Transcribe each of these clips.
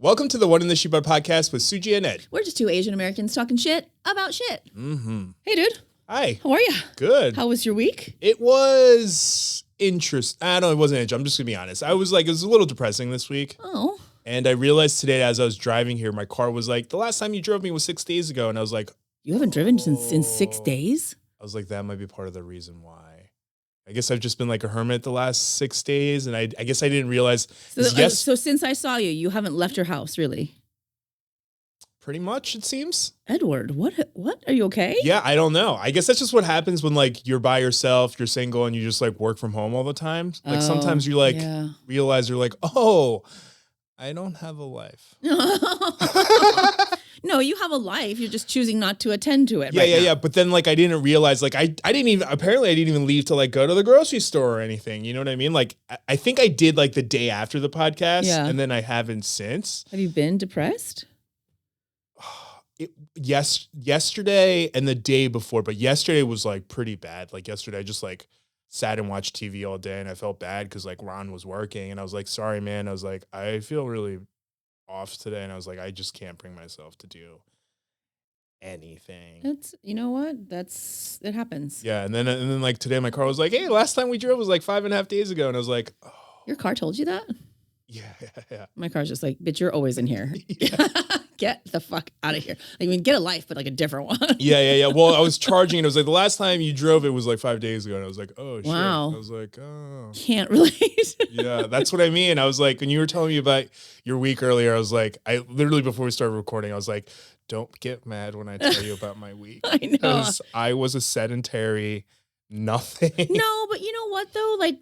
Welcome to the One in the Shibal podcast with Susie and Ed. We're just two Asian Americans talking shit about shit. Mm-hmm. Hey, dude. Hi. How are you? Good. How was your week? It was interesting. It wasn't interesting. I'm just going to be honest. It was a little depressing this week. Oh. And I realized today as I was driving here, my car was like, the last time you drove me was 6 days ago. And I was like, you haven't driven since in 6 days? I was like, that might be part of the reason why. I guess I've just been like a hermit the last 6 days. And I guess I didn't realize. So since I saw you, you haven't left your house, really? Pretty much, it seems. Edward, what? Are you okay? Yeah, I don't know. I guess that's just what happens when like you're by yourself, you're single, and you just like work from home all the time. Like sometimes you like realize you're like, oh, I don't have a life. No, you have a life. You're just choosing not to attend to it. Yeah. But then like I didn't realize like I didn't even leave to like go to the grocery store or anything. You know what I mean? Like I think I did like the day after the podcast, and then I haven't since. Have you been depressed? Yesterday and the day before, but yesterday was like pretty bad. Like yesterday I just like sat and watched TV all day and I felt bad because like Ron was working and I was like, sorry, man. I was like, I feel really off today. And I was like, I just can't bring myself to do anything. You know what? It happens. Yeah. And then like today my car was like, hey, last time we drove was like 5.5 days ago. And I was like, oh. Your car told you that? Yeah. My car's just like, bitch, you're always in here. Yeah. Get the fuck out of here. I mean, get a life, but like a different one. Yeah. Well, I was charging and it was like the last time you drove it was like 5 days ago. And I was like, oh, shit. Wow. I was like, oh. Can't relate. Yeah, that's what I mean. I was like, when you were telling me about your week earlier, I was like, I literally before we started recording, I was like, don't get mad when I tell you about my week. I know. Because I was a sedentary nothing. No, but you know what though? Like,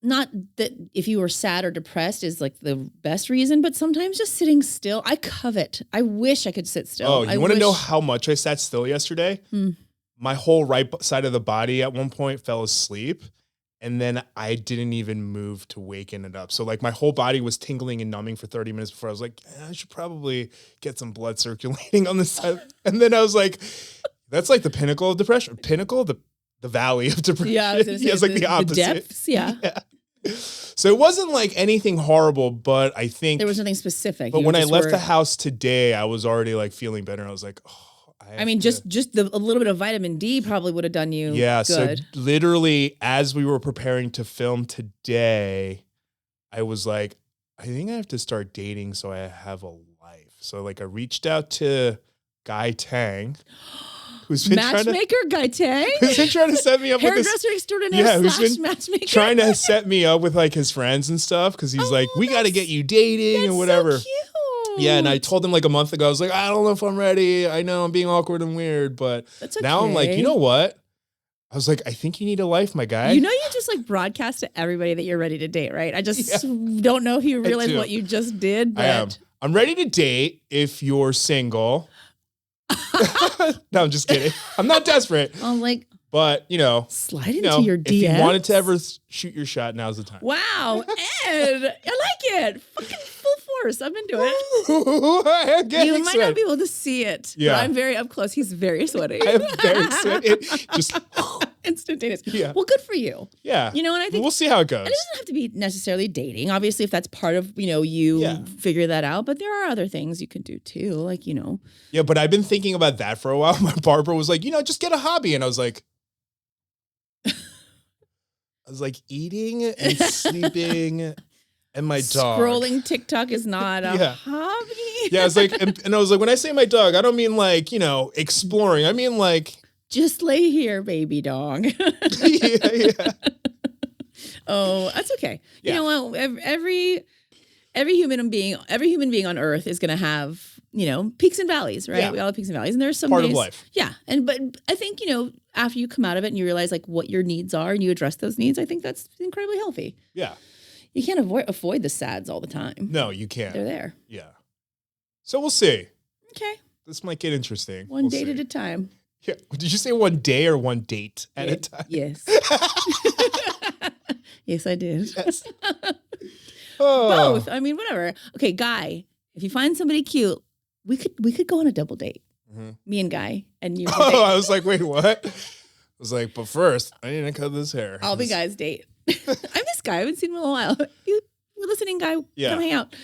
not that if you were sad or depressed is like the best reason, but sometimes just sitting still. I wish I could sit still. Oh, you want to know how much I sat still yesterday? My whole right side of the body at one point fell asleep. And then I didn't even move to waken it up. So like my whole body was tingling and numbing for 30 minutes before I was like, I should probably get some blood circulating on this side. And then I was like, that's like the pinnacle of depression. Pinnacle, the valley of depression. Yeah, it's like the opposite. The depths, yeah. So it wasn't like anything horrible, but I think there was nothing specific. But when I left the house today, I was already like feeling better. I was like, oh. I mean, just a little bit of vitamin D probably would have done you good. So literally as we were preparing to film today, I was like, I think I have to start dating so I have a life. So like I reached out to Guy Tang. Who's been Guy Tang? Who's been trying to set me up with this hairdresser extraordinaire / matchmaker. Trying to set me up with like his friends and stuff because he's like, we got to get you dating and whatever. So cute. Yeah, and I told him like a month ago, I was like, I don't know if I'm ready. I know I'm being awkward and weird, but now I'm like, you know what? I was like, I think you need a life, my guy. You know, you just like broadcast to everybody that you're ready to date, right? I just don't know if you realize what you just did. But I am. I'm ready to date if you're single. No, I'm just kidding. I'm not desperate. I'm like, but slide into your DMs. If you wanted to ever shoot your shot, now's the time. Wow, Ed, I like it. Fucking full force. I'm into it. You might not be able to see it. Yeah, but I'm very up close. He's very sweaty. I'm very sweaty. Just instantaneous. Yeah. Well, good for you. Yeah. And I think we'll see how it goes. And it doesn't have to be necessarily dating. Obviously, if that's part of you figure that out. But there are other things you can do too, like Yeah, but I've been thinking about that for a while. My barber was like, just get a hobby, and I was like. Eating and sleeping and my dog. Scrolling TikTok is not a hobby. Yeah, I was like, and I was like, when I say my dog, I don't mean like, exploring. I mean like. Just lay here, baby dog. Yeah. Oh, that's okay. Yeah. You know what? Every human being on earth is going to have, peaks and valleys, right? Yeah. We all have peaks and valleys. And there's some part days, of life. Yeah. But I think, after you come out of it and you realize like what your needs are and you address those needs, I think that's incredibly healthy. Yeah. You can't avoid the sads all the time. No, you can't. They're there. Yeah. So we'll see. Okay. This might get interesting. One date at a time. Yeah. Did you say one day or one date at a time? Yes. Yes, I did. Yes. Both. I mean, whatever. Okay, Guy, if you find somebody cute, we could go on a double date. Mm-hmm. Me and Guy and you. Oh, I was like, wait, what? I was like, but first, I need to cut this hair. I'll be Guy's date. I miss Guy. I haven't seen him in a while. You listening, Guy? Yeah. Come hang out.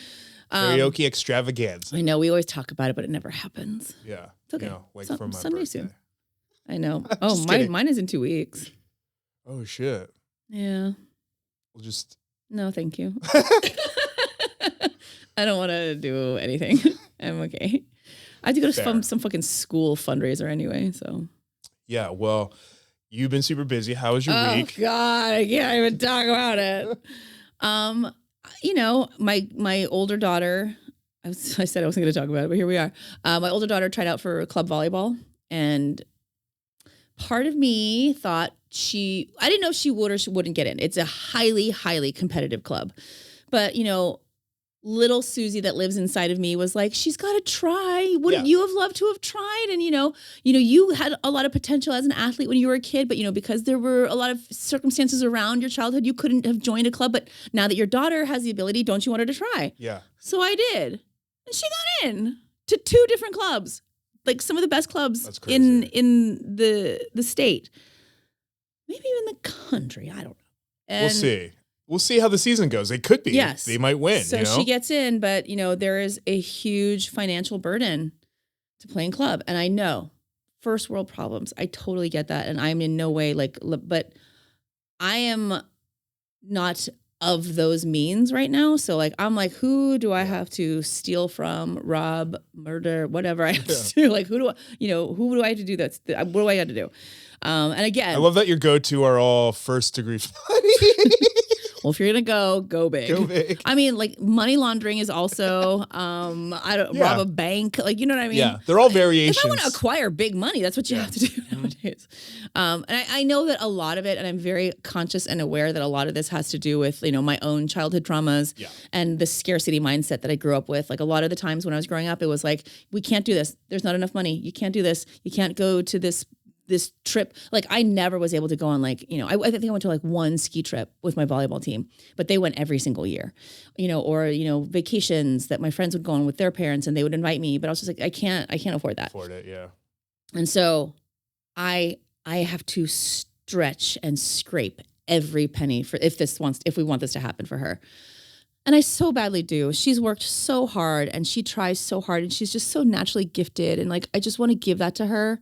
Karaoke extravaganza. I know we always talk about it, but it never happens. Yeah. It's okay. Like for my Sunday birthday. soon. I know. Just kidding. Mine is in 2 weeks. Oh shit. Yeah. We'll just. No, thank you. I don't want to do anything. I'm okay. I have to go to some fucking school fundraiser anyway. So. Yeah. Well, you've been super busy. How was your week? Oh God, I can't even talk about it. My older daughter. I said I wasn't going to talk about it, but here we are. My older daughter tried out for club volleyball, and part of me thought I didn't know if she would or she wouldn't get in. It's a highly, highly competitive club, but little Susie that lives inside of me was like, she's got to try. Wouldn't you have loved to have tried? And, you had a lot of potential as an athlete when you were a kid, but, because there were a lot of circumstances around your childhood, you couldn't have joined a club. But now that your daughter has the ability, don't you want her to try? Yeah. So I did. And she got in to 2 different clubs, like some of the best clubs in the state, maybe even the country. I don't know. And We'll see how the season goes. It could be. Yes. They might win. So she gets in, but, there is a huge financial burden to playing club. And I know first world problems. I totally get that. And I'm in no way but I am not of those means right now. So I'm like, who do I have to steal from, rob, murder, whatever I have to do? Like, who do I have to do that? What do I got to do? And again, I love that your go-to are all first degree felony. Well, if you're going to go big. Go big. I mean, money laundering is also, rob a bank. You know what I mean? Yeah, they're all variations. If I want to acquire big money, that's what you have to do nowadays. And I know that a lot of it, and I'm very conscious and aware that a lot of this has to do with, my own childhood traumas and the scarcity mindset that I grew up with. A lot of the times when I was growing up, it was like, we can't do this. There's not enough money. You can't do this. You can't go to this trip. I never was able to go on I think I went to 1 ski trip with my volleyball team, but they went every single year, or vacations that my friends would go on with their parents and they would invite me, but I was just like, I can't afford that. Afford it. Yeah. And so I have to stretch and scrape every penny for if we want this to happen for her. And I so badly do. She's worked so hard and she tries so hard and she's just so naturally gifted. And I just want to give that to her.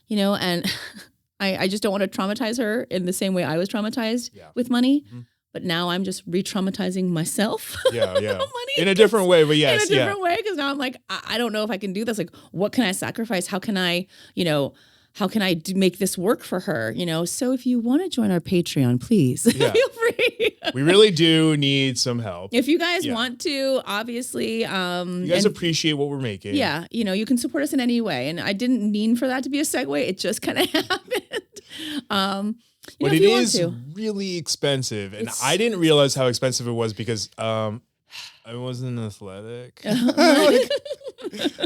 And I just don't want to traumatize her in the same way I was traumatized with money. Mm-hmm. But now I'm just re-traumatizing myself. Yeah. Money. In a different way, but yes. In a different way, because now I'm like, I don't know if I can do this. What can I sacrifice? How can I, make this work for her? So if you want to join our Patreon, please feel free. We really do need some help. If you guys want to, obviously. You guys appreciate what we're making. Yeah. You can support us in any way. And I didn't mean for that to be a segue. It just kind of happened. But it is really expensive. And I didn't realize how expensive it was because I wasn't athletic.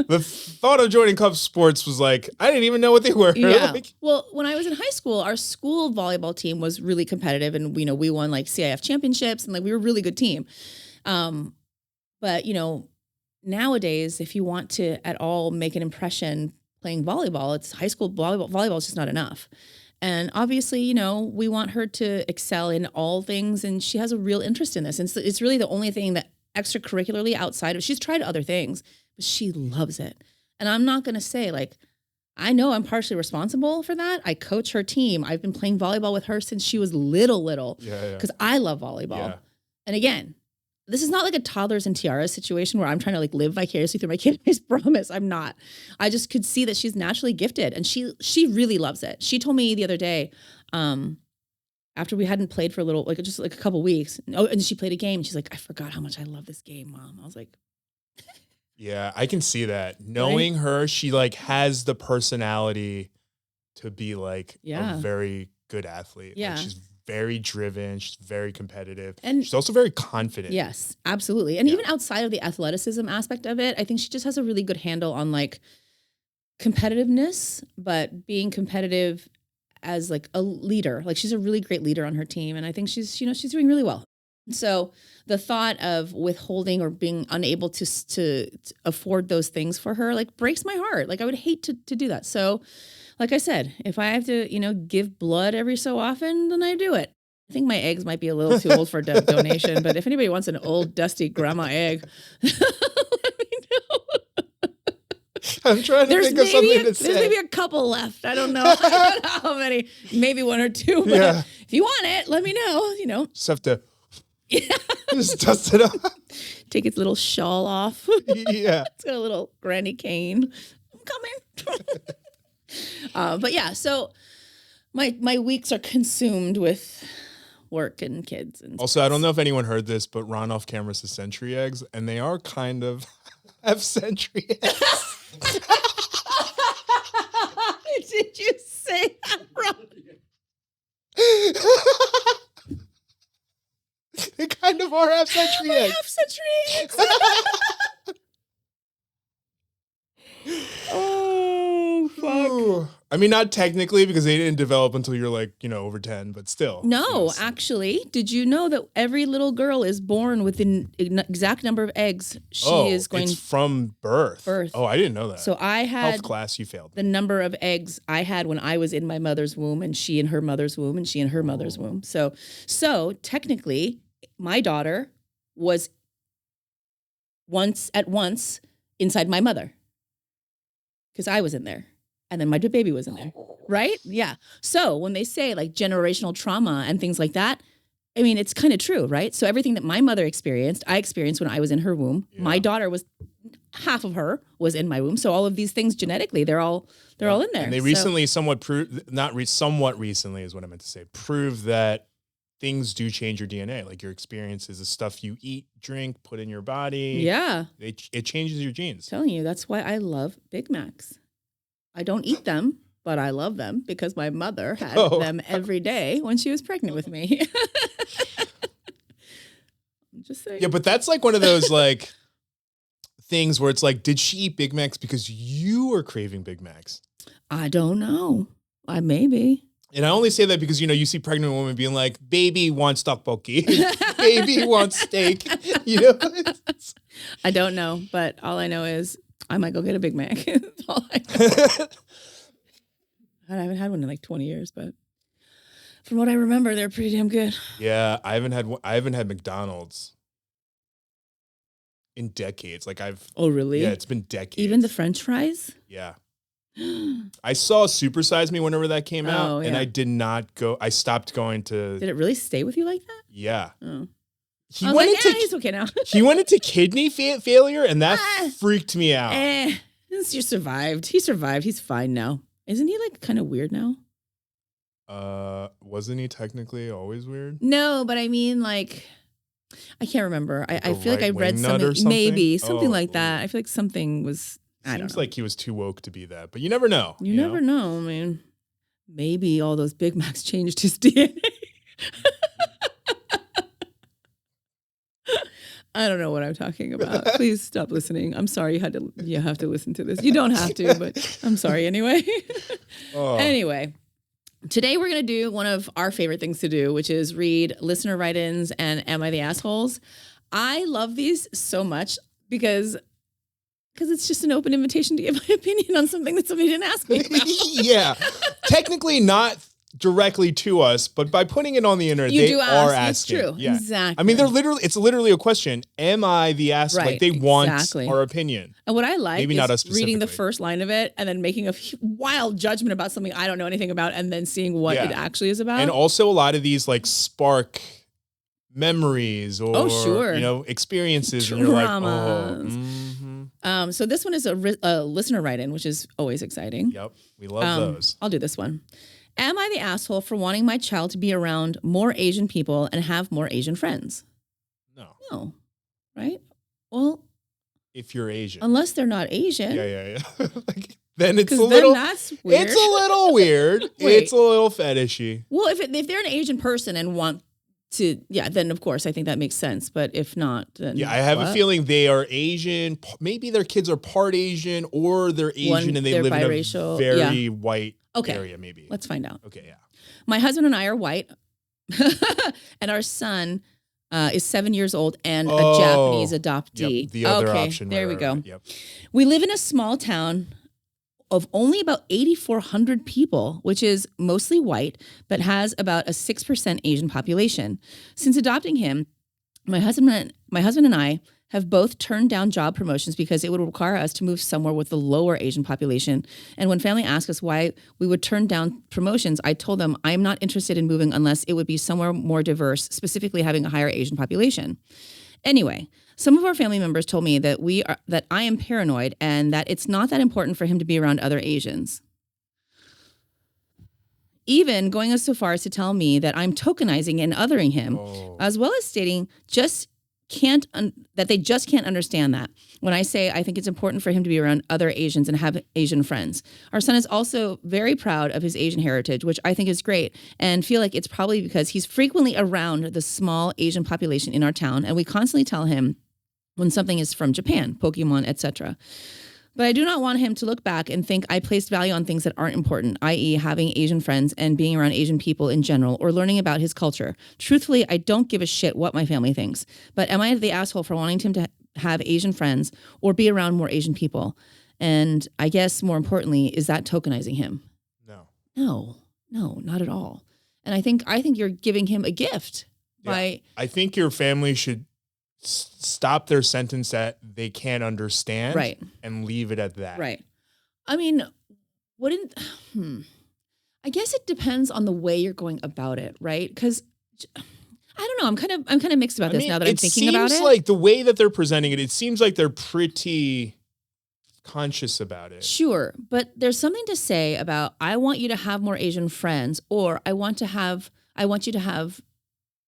The thought of joining club sports was I didn't even know what they were. Yeah. Well, when I was in high school, our school volleyball team was really competitive, and we won CIF championships, and we were a really good team. But nowadays, if you want to at all make an impression playing volleyball, it's high school volleyball is just not enough. And obviously, we want her to excel in all things, and she has a real interest in this. And it's really the only thing that extracurricularly outside of, she's tried other things, but she loves it. And I'm not going to say I know I'm partially responsible for that. I coach her team. I've been playing volleyball with her since she was little. Because I love volleyball. Yeah. And again, this is not a toddlers and tiaras situation where I'm trying to live vicariously through my kid. I promise I'm not. I just could see that she's naturally gifted and she really loves it. She told me the other day, after we hadn't played for a little, just a couple weeks. Oh, and she played a game. She's like, I forgot how much I love this game, Mom. I was like, yeah, I can see that. Knowing her, she has the personality to be a very good athlete. Yeah. She's very driven. She's very competitive. And she's also very confident. Yes, absolutely. And even outside of the athleticism aspect of it, I think she just has a really good handle on competitiveness, but being competitive as a leader. She's a really great leader on her team. And I think she's doing really well. So the thought of withholding or being unable to afford those things for her, breaks my heart. I would hate to do that. So like I said, if I have to, give blood every so often, then I do it. I think my eggs might be a little too old for donation, but if anybody wants an old, dusty grandma egg, I'm trying to think of something to say. There's maybe a couple left. I don't know. I don't know how many. Maybe one or two. But if you want it, let me know. Just have to just dust it off. Take its little shawl off. Yeah. It's got a little granny cane. I'm coming. But yeah, so my weeks are consumed with work and kids. And also, I don't know if anyone heard this, but Ron off camera says century eggs, and they are kind of have century eggs. Did you say that, Ron? They kind of are have century eggs. Have century eggs. Oh, fuck. Ooh. I mean, not technically because they didn't develop until you're like, over 10, but still. No, yes. Actually, did you know that every little girl is born with an exact number of eggs it's from birth. Oh, I didn't know that. So I had health class, you failed. The number of eggs I had when I was in my mother's womb, and she in her mother's womb, and she in her mother's womb. So technically, my daughter was once inside my mother because I was in there. And then my baby was in there, right? Yeah. So when they say like generational trauma and things like that, I mean, it's kind of true, right? So everything that my mother experienced, I experienced when I was in her womb. Yeah. My daughter half of her was in my womb. So all of these things genetically, they're all in there. And they recently somewhat recently is what I meant to say, proved that things do change your DNA. Like your experiences, the stuff you eat, drink, put in your body. Yeah. It changes your genes. I'm telling you, that's why I love Big Macs. I don't eat them, but I love them because my mother had them every day when she was pregnant with me. I'm just saying. Yeah, but that's like one of those like things where it's like, did she eat Big Macs because you were craving Big Macs? I don't know. Maybe. And I only say that because, you see pregnant women being like, baby wants tteokbokki, baby wants steak, I don't know, but all I know is I might go get a Big Mac. That's all I know. I haven't had one in like 20 years, but from what I remember, they're pretty damn good. Yeah, I haven't had McDonald's in decades. Oh, really? Yeah, it's been decades. Even the French fries? Yeah. I saw Super Size Me whenever that came out, and I did not go. I stopped going to. Did it really stay with you like that? Yeah. Oh. He's okay now. He went into kidney failure, and that freaked me out. You survived. He survived. He's fine now. Isn't he like kind of weird now? Wasn't he technically always weird? No, but I mean, like, I can't remember. I feel like I read something, maybe something like that. I feel like something was. Seems like he was too woke to be that, but you never know. You never know. I mean, maybe all those Big Macs changed his DNA. I don't know what I'm talking about. Please stop listening. I'm sorry you have to listen to this. You don't have to, but I'm sorry anyway. Anyway, today we're going to do one of our favorite things to do, which is read listener write-ins and Am I the Assholes? I love these so much because it's just an open invitation to give my opinion on something that somebody didn't ask me about. Yeah. Technically not directly to us, but by putting it on the internet, they are asking. It's true. Yeah. Exactly. I mean, it's literally a question. Am I the ass? Right, like they want our opinion. And what I like Maybe is not us reading the first line of it and then making a wild judgment about something I don't know anything about and then seeing what it actually is about. And also a lot of these like spark memories or experiences. Trauma. And you're like, so this one is a listener write-in, which is always exciting. Yep. We love those. I'll do this one. Am I the asshole for wanting my child to be around more Asian people and have more Asian friends? No. Right? Well, if you're Asian. Unless they're not Asian. Yeah. Then it's a little. That's weird. It's a little weird. It's a little fetishy. Well, if they're an Asian person and want to, then of course I think that makes sense. But if not, then I have a feeling they are Asian. Maybe their kids are part Asian, or they're Asian and they live biracial, in a very white area. Maybe let's find out. Okay, yeah. My husband and I are white, and our son is 7 years old and a Japanese adoptee. Yep, the other option. There we go. Right. Yep. We live in a small town of only about 8,400 people, which is mostly white, but has about a 6% Asian population. Since adopting him, my husband and I have both turned down job promotions because it would require us to move somewhere with a lower Asian population. And when family asked us why we would turn down promotions, I told them I'm not interested in moving unless it would be somewhere more diverse, specifically having a higher Asian population. Anyway, some of our family members told me that I am paranoid and that it's not that important for him to be around other Asians. Even going so far as to tell me that I'm tokenizing and othering him, as well as stating that they just can't understand that. When I say I think it's important for him to be around other Asians and have Asian friends. Our son is also very proud of his Asian heritage, which I think is great, and feel like it's probably because he's frequently around the small Asian population in our town, and we constantly tell him when something is from Japan, Pokemon, etc. But I do not want him to look back and think I placed value on things that aren't important, i.e. having Asian friends and being around Asian people in general or learning about his culture. Truthfully, I don't give a shit what my family thinks. But am I the asshole for wanting him to have Asian friends or be around more Asian people? And I guess more importantly, is that tokenizing him? No, not at all. And I think you're giving him a gift by... I think your family should stop their sentence that they can't understand, right, and leave it at that. Right. I mean, I guess it depends on the way you're going about it, right? Because I don't know. I'm kind of mixed about this now that I'm thinking about it. It seems like the way that they're presenting it, it seems like they're pretty conscious about it. Sure, but there's something to say about I want you to have more Asian friends, or I want you to have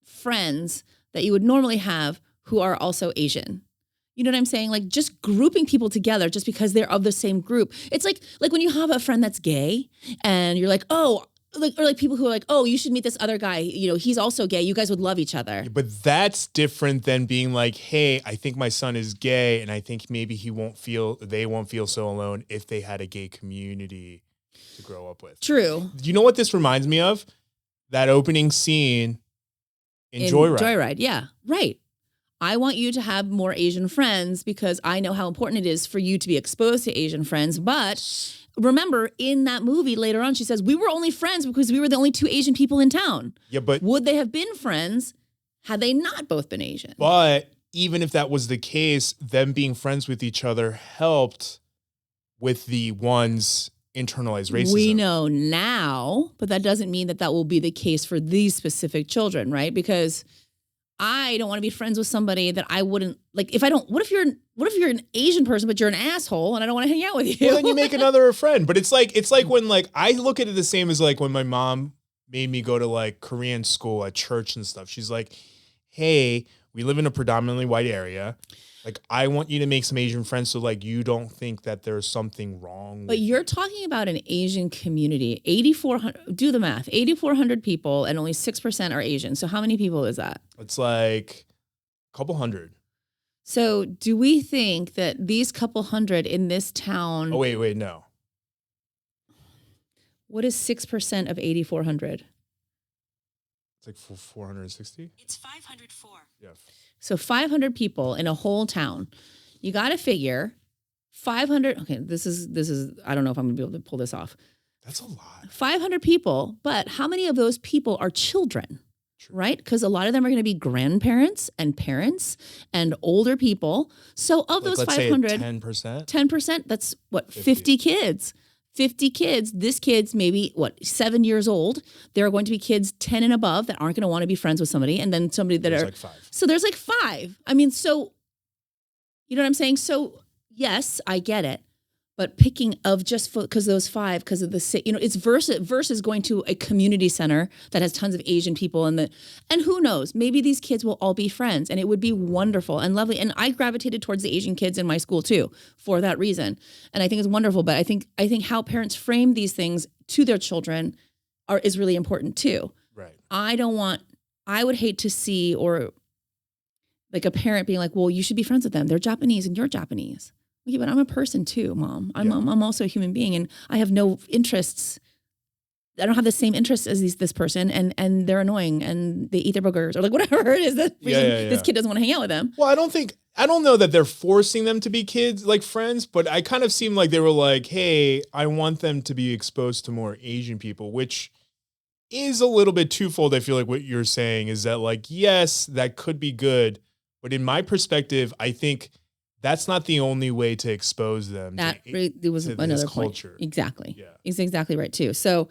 friends that you would normally have who are also Asian. You know what I'm saying? Like just grouping people together just because they're of the same group. It's like when you have a friend that's gay and you're like, oh, or people who are like, oh, you should meet this other guy. You know, he's also gay. You guys would love each other. But that's different than being like, hey, I think my son is gay and I think maybe they won't feel so alone if they had a gay community to grow up with. True. You know what this reminds me of? That opening scene in Joyride. Joyride, yeah, right. I want you to have more Asian friends because I know how important it is for you to be exposed to Asian friends. But remember, in that movie later on, she says, we were only friends because we were the only two Asian people in town. Yeah, but would they have been friends had they not both been Asian? But even if that was the case, them being friends with each other helped with the one's internalized racism. We know now, but that doesn't mean that will be the case for these specific children, right? Because I don't want to be friends with somebody that I wouldn't like. What if you're an Asian person, but you're an asshole and I don't want to hang out with you? Well, then you make another friend. But it's like when like I look at it the same as like when my mom made me go to like Korean school at church and stuff. She's like, hey, we live in a predominantly white area. Like, I want you to make some Asian friends so, like, you don't think that there's something wrong. But you're talking about an Asian community. 8,400, do the math, 8,400 people and only 6% are Asian. So how many people is that? It's like a couple hundred. So do we think that these couple hundred in this town... Oh, wait, no. What is 6% of 8,400? It's like 460? It's 504. Yeah. So 500 people in a whole town. You got to figure 500. Okay, this is, I don't know if I'm going to be able to pull this off. That's a lot. 500 people, but how many of those people are children? True. Right? Because a lot of them are going to be grandparents and parents and older people. So of those 500, 10%, that's what, 50 kids. 50 kids, this kid's maybe, 7 years old. There are going to be kids 10 and above that aren't going to want to be friends with somebody. And then somebody that there's are... like 5. So there's like 5. I mean, so, you know what I'm saying? So, yes, I get it. But picking of just because those 5, because of the, it's versus going to a community center that has tons of Asian people and who knows, maybe these kids will all be friends and it would be wonderful and lovely. And I gravitated towards the Asian kids in my school too, for that reason. And I think it's wonderful. But I think how parents frame these things to their children is really important too. Right. I would hate to see or like a parent being like, well, you should be friends with them. They're Japanese and you're Japanese. Yeah, but I'm a person too, Mom. I'm also a human being, and I have no interests. I don't have the same interests as this person, and they're annoying, and they eat their boogers or like whatever it is that this kid doesn't want to hang out with them. Well, I don't know that they're forcing them to be kids like friends, but I kind of seem like they were like, hey, I want them to be exposed to more Asian people, which is a little bit twofold. I feel like what you're saying is that like, yes, that could be good. But in my perspective, I think that's not the only way to expose them. There was another point. Culture. Exactly. Yeah. It's exactly right too. So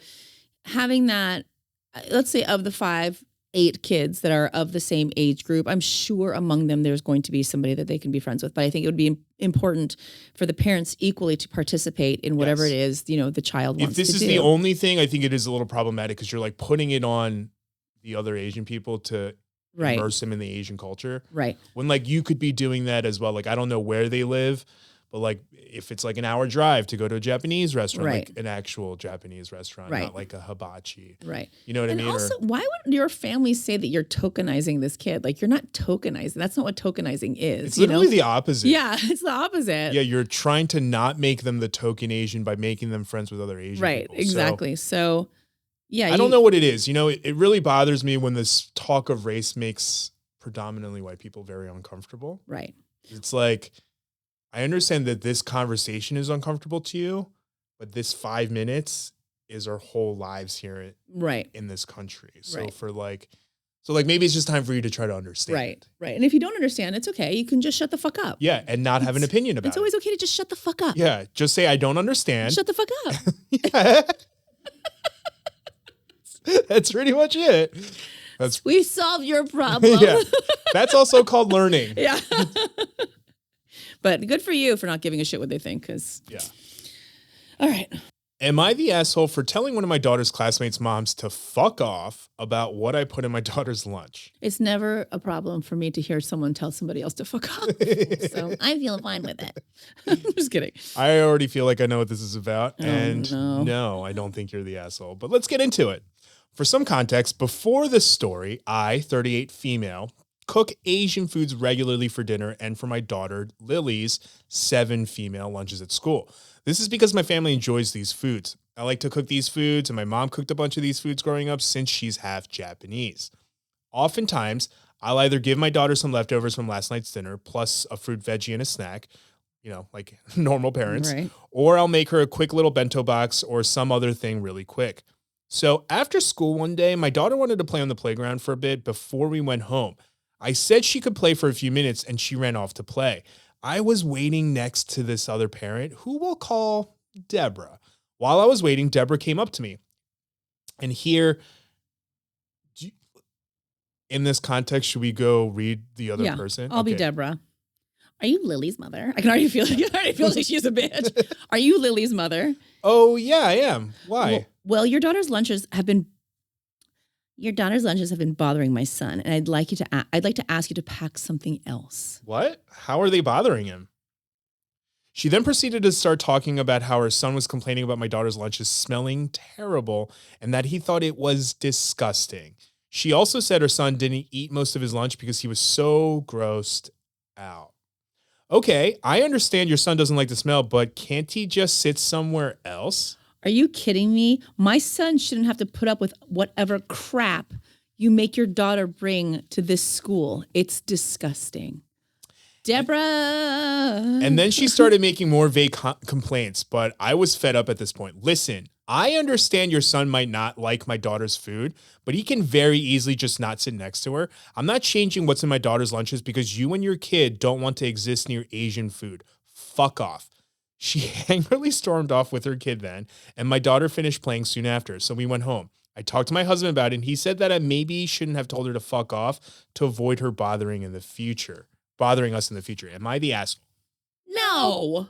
having that, let's say of the 8 kids that are of the same age group, I'm sure among them there's going to be somebody that they can be friends with. But I think it would be important for the parents equally to participate in whatever it is, the child wants to do. If this is the only thing, I think it is a little problematic because you're like putting it on the other Asian people to immerse them in the Asian culture. Right. When like you could be doing that as well. Like, I don't know where they live, but like if it's like an hour drive to go to a Japanese restaurant, like an actual Japanese restaurant, not like a hibachi. Right. You know what I mean? Also, why would your family say that you're tokenizing this kid? Like, you're not tokenizing. That's not what tokenizing is. It's literally the opposite. Yeah, it's the opposite. Yeah, you're trying to not make them the token Asian by making them friends with other Asian people. Exactly. So yeah. I don't know what it is. It really bothers me when this talk of race makes predominantly white people very uncomfortable. Right. It's like, I understand that this conversation is uncomfortable to you, but this 5 minutes is our whole lives here in this country. So maybe it's just time for you to try to understand. Right. And if you don't understand, it's okay. You can just shut the fuck up. Yeah, and not have an opinion about it. It's always okay to just shut the fuck up. Yeah, just say, I don't understand. Shut the fuck up. Yeah. That's pretty much it. We solved your problem. Yeah. That's also called learning. Yeah. But good for you for not giving a shit what they think. Yeah. All right. Am I the asshole for telling one of my daughter's classmates' moms to fuck off about what I put in my daughter's lunch? It's never a problem for me to hear someone tell somebody else to fuck off. So I feel fine with it. I'm just kidding. I already feel like I know what this is about. No, I don't think you're the asshole. But let's get into it. For some context, before this story, I, 38 female, cook Asian foods regularly for dinner and for my daughter, Lily's 7 female lunches at school. This is because my family enjoys these foods. I like to cook these foods, and my mom cooked a bunch of these foods growing up since she's half Japanese. Oftentimes, I'll either give my daughter some leftovers from last night's dinner, plus a fruit, veggie, and a snack, like normal parents, or I'll make her a quick little bento box or some other thing really quick. So after school one day, my daughter wanted to play on the playground for a bit before we went home. I said she could play for a few minutes, and she ran off to play. I was waiting next to this other parent, who we'll call Deborah. While I was waiting, Deborah came up to me. And here, in this context, should we go read the other person? I'll be Deborah. Are you Lily's mother? I can already feel like she's a bitch. Are you Lily's mother? Oh, yeah, I am. Why? Well, your daughter's lunches have been bothering my son, and I'd like to ask you to pack something else. What? How are they bothering him? She then proceeded to start talking about how her son was complaining about my daughter's lunches smelling terrible and that he thought it was disgusting. She also said her son didn't eat most of his lunch because he was so grossed out. Okay, I understand your son doesn't like the smell, but can't he just sit somewhere else? Are you kidding me? My son shouldn't have to put up with whatever crap you make your daughter bring to this school. It's disgusting. Deborah. And then she started making more vague complaints, but I was fed up at this point. Listen, I understand your son might not like my daughter's food, but he can very easily just not sit next to her. I'm not changing what's in my daughter's lunches because you and your kid don't want to exist near Asian food. Fuck off. She angrily stormed off with her kid then, and my daughter finished playing soon after, so we went home. I talked to my husband about it, and he said that I maybe shouldn't have told her to fuck off to avoid her bothering us in the future. Am I the asshole? No.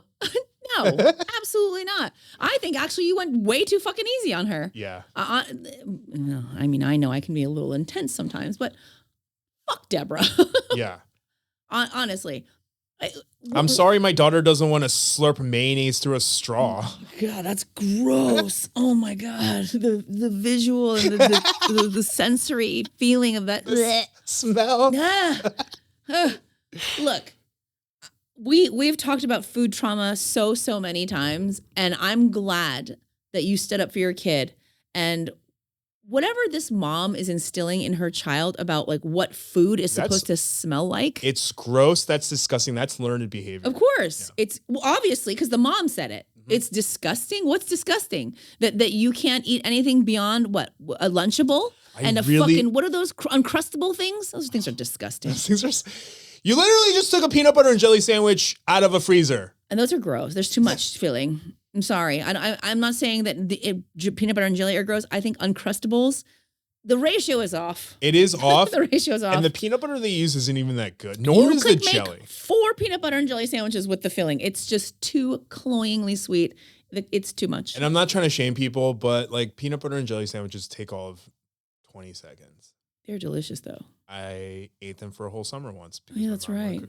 No, absolutely not. I think actually you went way too fucking easy on her. Yeah. I mean, I know I can be a little intense sometimes, but fuck Deborah. Yeah. Honestly. I'm sorry my daughter doesn't want to slurp mayonnaise through a straw. Oh God, that's gross. Oh my God. The visual and the sensory feeling of that smell. Look, we've talked about food trauma so many times, and I'm glad that you stood up for your kid. And whatever this mom is instilling in her child about like what food is supposed to smell like. It's gross. That's disgusting. That's learned behavior. Of course. Yeah. It's obviously because the mom said it. Mm-hmm. It's disgusting. What's disgusting? That you can't eat anything beyond what? A Lunchable? Fucking, what are those Uncrustable things? Those things are disgusting. Those things are... You literally just took a peanut butter and jelly sandwich out of a freezer. And those are gross. There's too much filling. I'm sorry. I'm not saying that peanut butter and jelly are gross. I think Uncrustables, the ratio is off. It is off. The ratio is off. And the peanut butter they use isn't even that good. Nor is the jelly. 4 peanut butter and jelly sandwiches with the filling. It's just too cloyingly sweet. It's too much. And I'm not trying to shame people, but like peanut butter and jelly sandwiches take all of 20 seconds. They're delicious though. I ate them for a whole summer once. Yeah, that's right.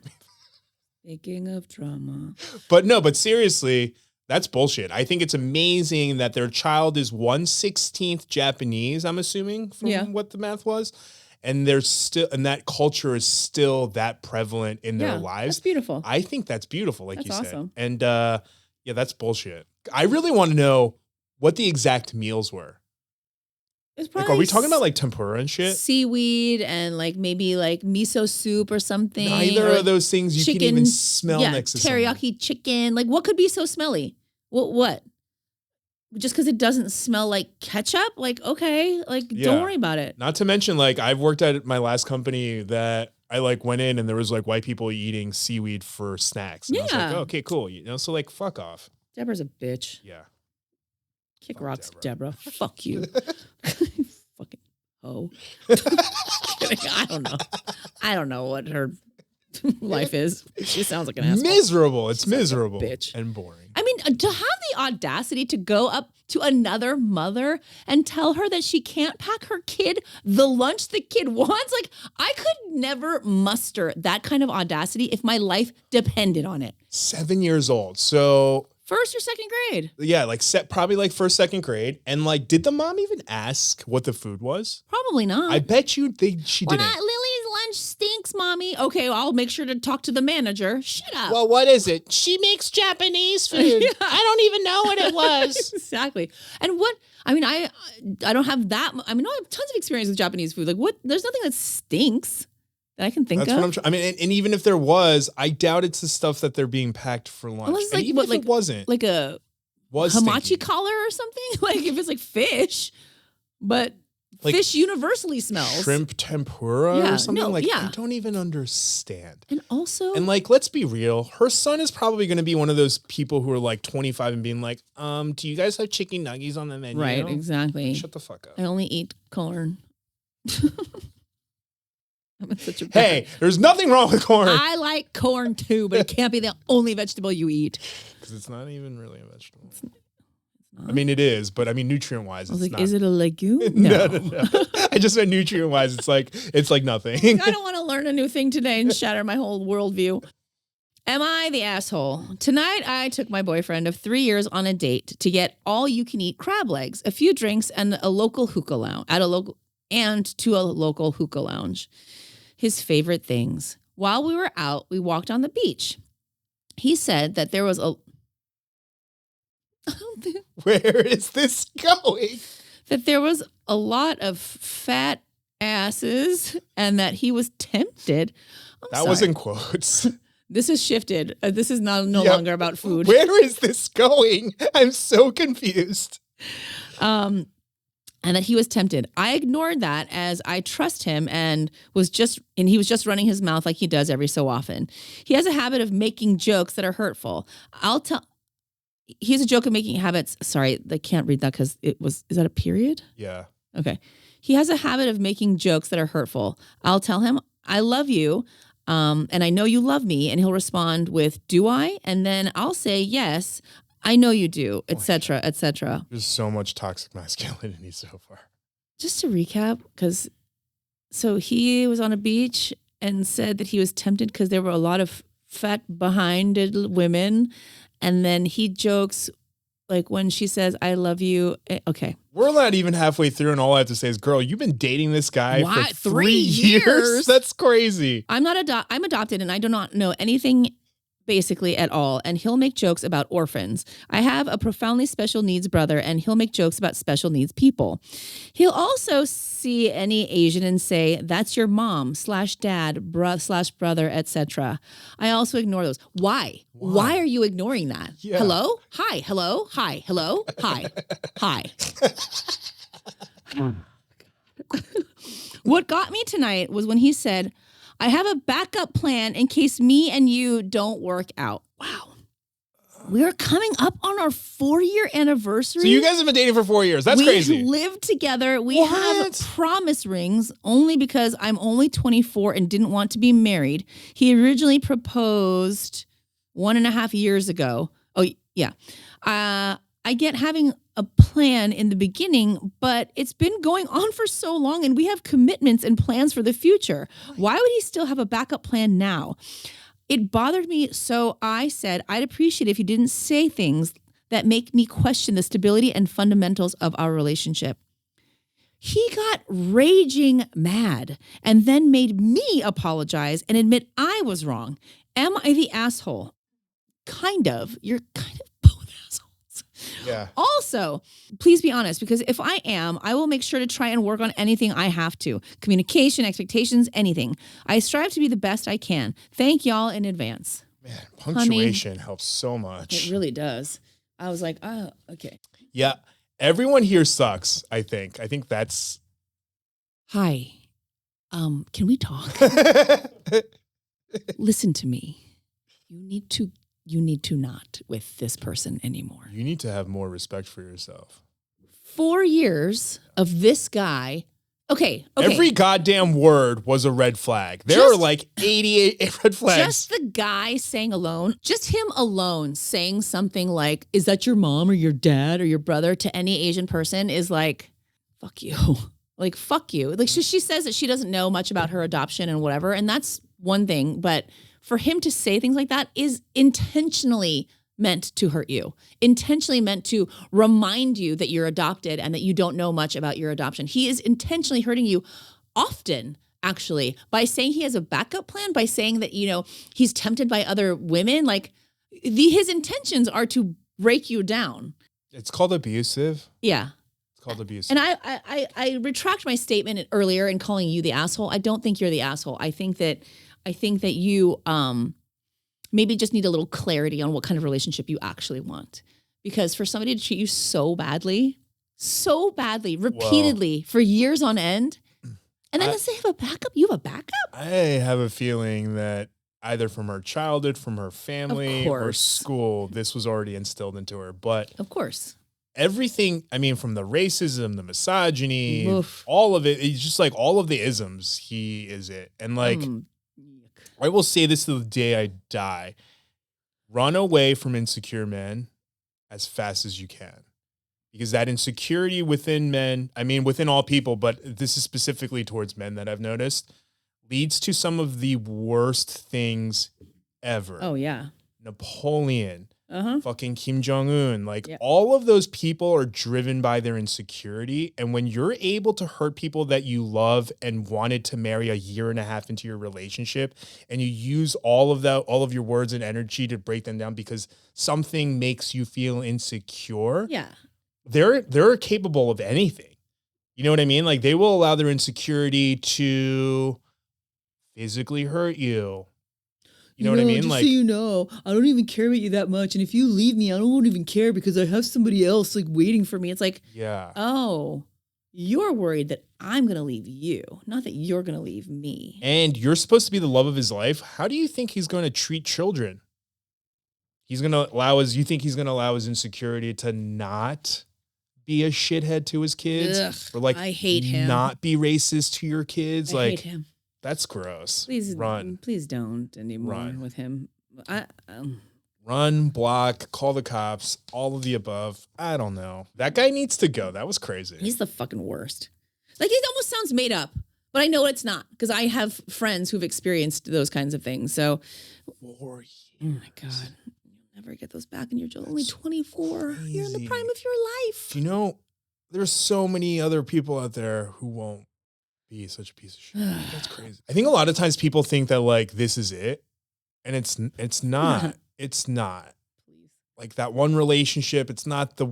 Speaking of drama. But seriously, that's bullshit. I think it's amazing that their child is 1/16 Japanese, I'm assuming, from what the math was. And there's still, and that culture is still that prevalent in their lives. That's beautiful. I think that's beautiful, like that's you said. Awesome. And that's bullshit. I really want to know what the exact meals were. Like, are we talking about like tempura and shit? Seaweed and like maybe like miso soup or something. Neither of those things you can even smell next to teriyaki chicken. Like what could be so smelly? What? Just because it doesn't smell like ketchup? Like, okay, like don't worry about it. Not to mention, like I've worked at my last company that I like went in and there was like white people eating seaweed for snacks. And I was like, oh, okay, cool. You know, so like fuck off. Deborah's a bitch. Yeah. Kick rocks, Deborah. Fuck you. Fucking hoe. I don't know. I don't know what her life is. She sounds like an asshole. Miserable. It's miserable. Bitch. And boring. I mean, to have the audacity to go up to another mother and tell her that she can't pack her kid the lunch the kid wants. Like, I could never muster that kind of audacity if my life depended on it. 7 years old. So... First or second grade? Yeah, like probably like first, second grade. And like, did the mom even ask what the food was? Probably not. I bet you she didn't. Lily's lunch stinks, mommy. Okay, well, I'll make sure to talk to the manager. Shut up. Well, what is it? She makes Japanese food. I don't even know what it was. Exactly. And I don't have that. I mean, I have tons of experience with Japanese food. Like there's nothing that stinks. That I can think of. That's what I'm trying. I mean, and even if there was, I doubt it's the stuff that they're being packed for lunch. Unless it's like, even if it wasn't, like a hamachi collar or something. Like if it's like fish, but like fish universally smells. Shrimp tempura or something. I don't even understand. And also, and like, let's be real. Her son is probably going to be one of those people who are like 25 and being like, do you guys have chicken nuggets on the menu? Right, exactly. Shut the fuck up. I only eat corn. Hey, there's nothing wrong with corn. I like corn too, but it can't be the only vegetable you eat. Because it's not even really a vegetable. I mean, it is, but I mean, nutrient-wise, it's not. Is it a legume? No. I just meant nutrient-wise, it's like nothing. I don't want to learn a new thing today and shatter my whole worldview. Am I the asshole? Tonight, I took my boyfriend of 3 years on a date to get all-you-can-eat crab legs, a few drinks, and a local hookah lounge to a local hookah lounge. His favorite things. While we were out, we walked on the beach. He said that there was Where is this going? That there was a lot of fat asses and that he was tempted. That was in quotes. This has shifted. This is no longer about food. Where is this going? I'm so confused. And that he was tempted. I ignored that as I trust him and he was just running his mouth like he does every so often. He has a habit of making jokes that are hurtful. He has a joke of making habits. Sorry, I can't read that because is that a period? Yeah. Okay. He has a habit of making jokes that are hurtful. I'll tell him, I love you. And I know you love me. And he'll respond with, do I? And then I'll say, yes. I know you do, etc., etc. There's so much toxic masculinity so far. Just to recap, so he was on a beach and said that he was tempted because there were a lot of fat behinded women. And then he jokes like when she says, I love you. Okay. We're not even halfway through and all I have to say is, girl, you've been dating this guy for 3 years? That's crazy. I'm adopted and I do not know anything basically at all, and he'll make jokes about orphans. I have a profoundly special needs brother, and he'll make jokes about special needs people. He'll also see any Asian and say, that's your mom /dad, /brother, etc. I also ignore those. Why? Why are you ignoring that? Yeah. Hello? Hi. Hello? Hi. Hello? Hi. Hi. What got me tonight was when he said, I have a backup plan in case me and you don't work out. Wow. We're coming up on our 4-year anniversary. So you guys have been dating for 4 years. That's crazy. We lived together. We have promise rings only because I'm only 24 and didn't want to be married. He originally proposed 1.5 years ago. Oh, yeah. I get having a plan in the beginning, but it's been going on for so long and we have commitments and plans for the future. Why would he still have a backup plan now? It bothered me, so I said I'd appreciate if you didn't say things that make me question the stability and fundamentals of our relationship. He got raging mad and then made me apologize and admit I was wrong. Am I the asshole? Kind of. You're kind of both assholes. Yeah. Also, please be honest, because if I am, I will make sure to try and work on anything I have to. Communication, expectations, anything. I strive to be the best I can. Thank y'all in advance. Man, punctuation helps so much. It really does. I was like, oh, okay. Yeah. Everyone here sucks, I think. I think that's... Hi. Can we talk? Listen to me. You need to not with this person anymore. You need to have more respect for yourself. 4 years of this guy. Okay. Every goddamn word was a red flag. There are like 88 red flags. Just the guy saying alone, just him alone saying something like, is that your mom or your dad or your brother to any Asian person is like, fuck you. Like, fuck you. Like she says that she doesn't know much about her adoption and whatever. And that's one thing. But for him to say things like that is intentionally meant to hurt you, intentionally meant to remind you that you're adopted and that you don't know much about your adoption. He is intentionally hurting you often, actually, by saying he has a backup plan, by saying that, you know, he's tempted by other women. Like his intentions are to break you down. It's called abusive. Yeah. It's called abusive. And I retract my statement earlier in calling you the asshole. I don't think you're the asshole. I think that you, maybe just need a little clarity on what kind of relationship you actually want. Because for somebody to treat you so badly, repeatedly, for years on end, and then they have a backup, you have a backup? I have a feeling that either from her childhood, from her family, or school, this was already instilled into her. But of course. Everything, I mean, from the racism, the misogyny, all of it, it's just like all of the isms, he is it. And like... I will say this to the day I die. Run away from insecure men as fast as you can. Because that insecurity within men, I mean, within all people, but this is specifically towards men that I've noticed, leads to some of the worst things ever. Oh, yeah. Napoleon, fucking Kim Jong-un, like all of those people are driven by their insecurity. And when you're able to hurt people that you love and wanted to marry 1.5 years into your relationship, and you use all of your words and energy to break them down because something makes you feel insecure. Yeah. They're capable of anything. You know what I mean? Like they will allow their insecurity to physically hurt you. You know what I mean? Just like, so you know, I don't even care about you that much. And if you leave me, I won't even care because I have somebody else like waiting for me. It's like, oh, you're worried that I'm going to leave you, not that you're going to leave me. And you're supposed to be the love of his life. How do you think he's going to treat children? You think he's going to allow his insecurity to not be a shithead to his kids? Ugh, or like, I hate him. Not be racist to your kids? I hate him. That's gross. Please run. Please don't anymore with him. Run, block, call the cops, all of the above. I don't know. That guy needs to go. That was crazy. He's the fucking worst. Like it almost sounds made up, but I know it's not because I have friends who've experienced those kinds of things. So, 4 years. Oh my God. You'll never get those back and you're only 24. Crazy. You're in the prime of your life. You know, there's so many other people out there who won't be such a piece of shit. That's crazy. I think a lot of times people think that like this is it, and it's not. It's not. Please. Like that one relationship. It's not the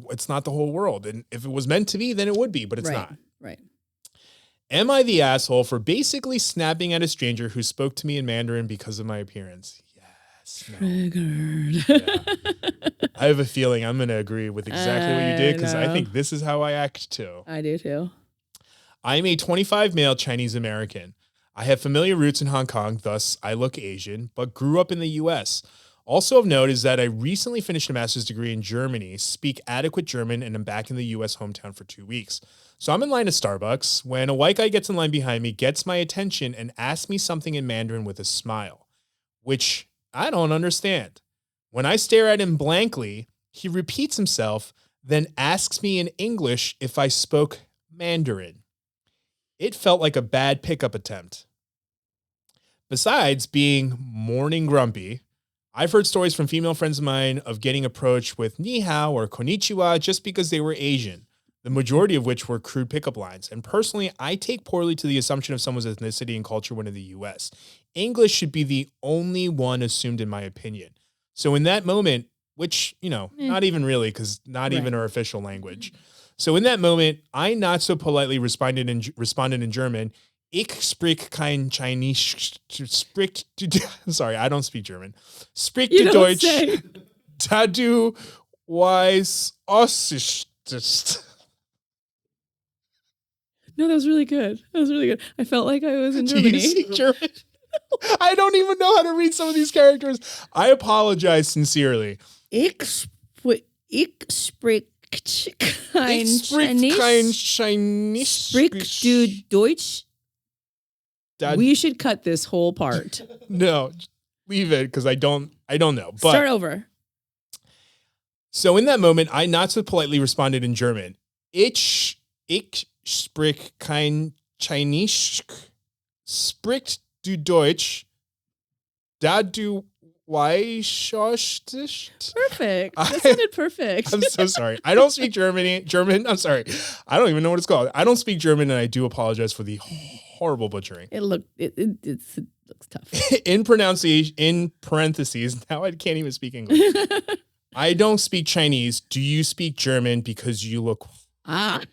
whole world. And if it was meant to be, then it would be. But it's not. Right. Am I the asshole for basically snapping at a stranger who spoke to me in Mandarin because of my appearance? Yes. No. Triggered. Yeah. I have a feeling I'm going to agree with exactly what you did because I think this is how I act too. I do too. I'm a 25 male Chinese American. I have familiar roots in Hong Kong, thus I look Asian, but grew up in the US. Also of note is that I recently finished a master's degree in Germany, speak adequate German, and am back in the US hometown for 2 weeks. So I'm in line at Starbucks when a white guy gets in line behind me, gets my attention, and asks me something in Mandarin with a smile, which I don't understand. When I stare at him blankly, he repeats himself, then asks me in English if I spoke Mandarin. It felt like a bad pickup attempt. Besides being morning grumpy, I've heard stories from female friends of mine of getting approached with ni hao or konnichiwa just because they were Asian, the majority of which were crude pickup lines. And personally, I take poorly to the assumption of someone's ethnicity and culture when in the US. English should be the only one assumed in my opinion. So in that moment, which, not even really, because not even our official language. So in that moment, I not so politely responded in German. Ich spreche kein Chinese. Sorry, I don't speak German. Sprich du Deutsch. Da du weiß Ossisch. No, that was really good. I felt like I was in Germany. Do you speak German? I don't even know how to read some of these characters. I apologize sincerely. Ich spreche kein Chinese. Sprich du Deutsch? We should cut this whole part. No, leave it because I don't know. But start over. So in that moment, I not so politely responded in German. Ich sprich kein Chinese. Sprich du Deutsch. Da du weißt. Perfect. That sounded perfect. I'm so sorry. I don't speak German. I'm sorry. I don't even know what it's called. I don't speak German, and I do apologize for the horrible butchering. It looks tough. In parentheses, now I can't even speak English. I don't speak Chinese. Do you speak German? Because you look. I'm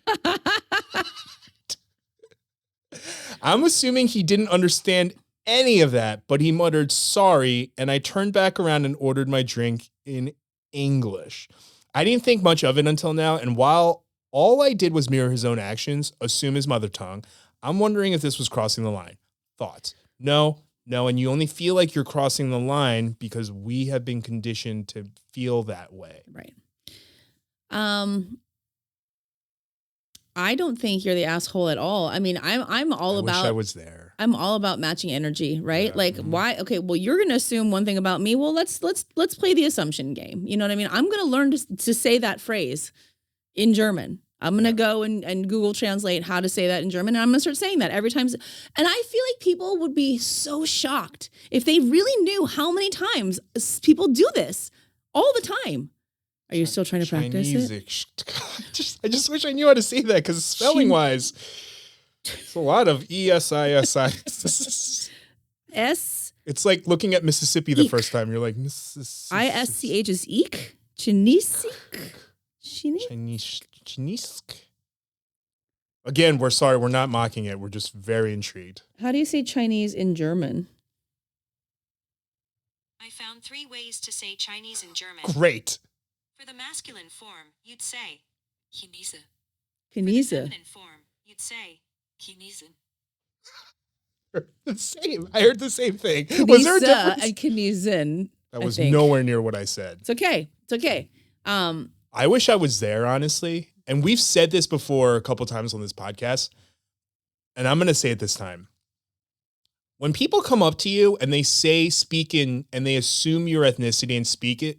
assuming he didn't understand any of that, but he muttered sorry, and I turned back around and ordered my drink in English. I didn't think much of it until now, and while all I did was mirror his own actions, assume his mother tongue, I'm wondering if this was crossing the line. Thoughts? No, and you only feel like you're crossing the line because we have been conditioned to feel that way. Right. I don't think you're the asshole at all. I mean, I'm all about. Wish I was there. I'm all about matching energy, right? Yeah. Like, why? Okay, well, you're gonna assume one thing about me. Well, let's play the assumption game. You know what I mean? I'm gonna learn to say that phrase in German. I'm going to go and Google Translate how to say that in German. And I'm going to start saying that every time. And I feel like people would be so shocked if they really knew how many times people do this all the time. Are you still trying to practice it? I just wish I knew how to say that because spelling wise, it's a lot of ESISI. S. It's like looking at Mississippi the first time. You're like, Mississippi. ISCH is eek? Chinesic? Chinese. Again, we're sorry. We're not mocking it. We're just very intrigued. How do you say Chinese in German? I found 3 ways to say Chinese in German. Great. For the masculine form, you'd say Chinese. Chinese. For the feminine form, you'd say Chinesen. The same. I heard the same thing. Chinese Was there a difference? And Chinesen. That was nowhere near what I said. It's okay. I wish I was there, honestly. And we've said this before a couple times on this podcast, and I'm going to say it this time. When people come up to you and they say speak in, and they assume your ethnicity and speak it,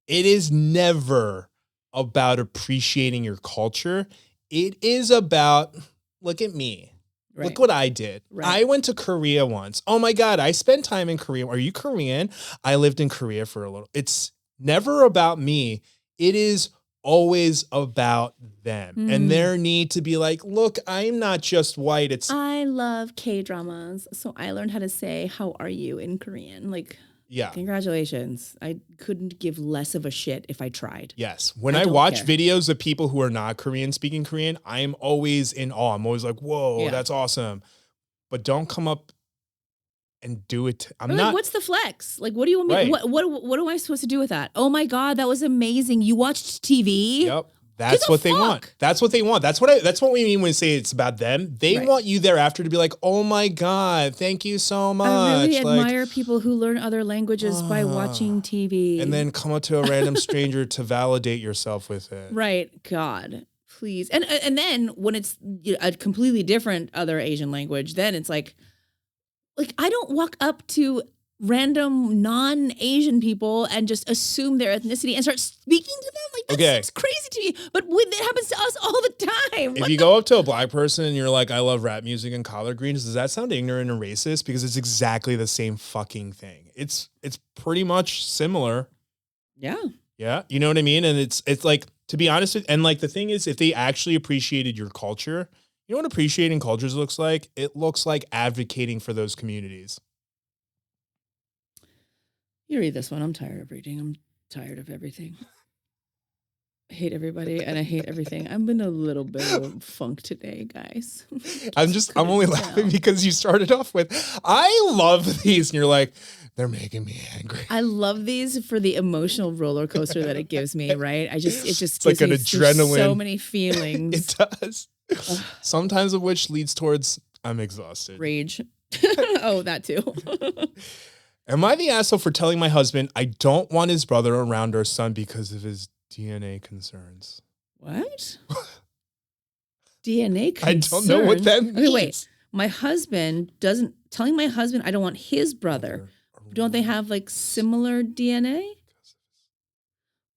it is never about appreciating your culture. It is about, look at me. Right. Look what I did. Right. I went to Korea once. Oh my God, I spent time in Korea. Are you Korean? I lived in Korea for a little. It's never about me. It is always about them and their need to be like, look, I'm not just white. I love K-dramas, so I learned how to say, how are you in Korean? Like, yeah, congratulations. I couldn't give less of a shit if I tried. Yes. When I watch videos of people who are not Korean speaking Korean, I'm always in awe. I'm always like, whoa, that's awesome. But don't come up and do it. I'm not. What's the flex? Like, what do you want me? Right. What am I supposed to do with that? Oh my God, that was amazing. You watched TV? Yep. That's what they want. That's what they want. That's what we mean when we say it's about them. They want you thereafter to be like, oh my God, thank you so much. I really admire people who learn other languages by watching TV. And then come up to a random stranger to validate yourself with it. Right. God, please. And then when it's a completely different other Asian language, then it's like I don't walk up to random non-Asian people and just assume their ethnicity and start speaking to them. Like, that seems crazy to me. But it happens to us all the time. If you go up to a black person and you're like, I love rap music and collard greens, does that sound ignorant and racist? Because it's exactly the same fucking thing. It's pretty much similar. Yeah. Yeah. You know what I mean? And it's like, to be honest, and like the thing is, if they actually appreciated your culture, you know what appreciating cultures looks like? It looks like advocating for those communities. You read this one. I'm tired of reading. I'm tired of everything. I hate everybody and I hate everything. I'm in a little bit of a funk today, guys. I'm only laughing because you started off with, I love these. And you're like, they're making me angry. I love these for the emotional roller coaster that it gives me, right? It just it's like an adrenaline. So many feelings. It does. Sometimes of which leads towards, I'm exhausted. Rage. Oh, that too. Am I the asshole for telling my husband I don't want his brother around our son because of his DNA concerns? What? DNA concerns? I don't know what that means. Okay, wait. Telling my husband I don't want his brother. Don't they have like similar DNA?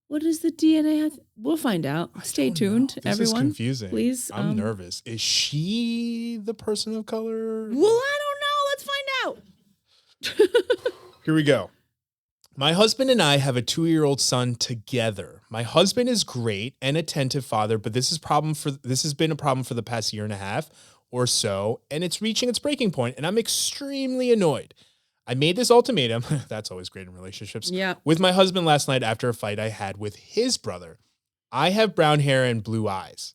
What does the DNA have? We'll find out. Stay tuned, everyone. This is confusing. Please. I'm nervous. Is she the person of color? Well, I don't know. Let's find out. Here we go. My husband and I have a 2-year-old son together. My husband is great and attentive father, but this has been a problem for the past year and a half or so, and it's reaching its breaking point, and I'm extremely annoyed. I made this ultimatum, that's always great in relationships, with my husband last night after a fight I had with his brother. I have brown hair and blue eyes.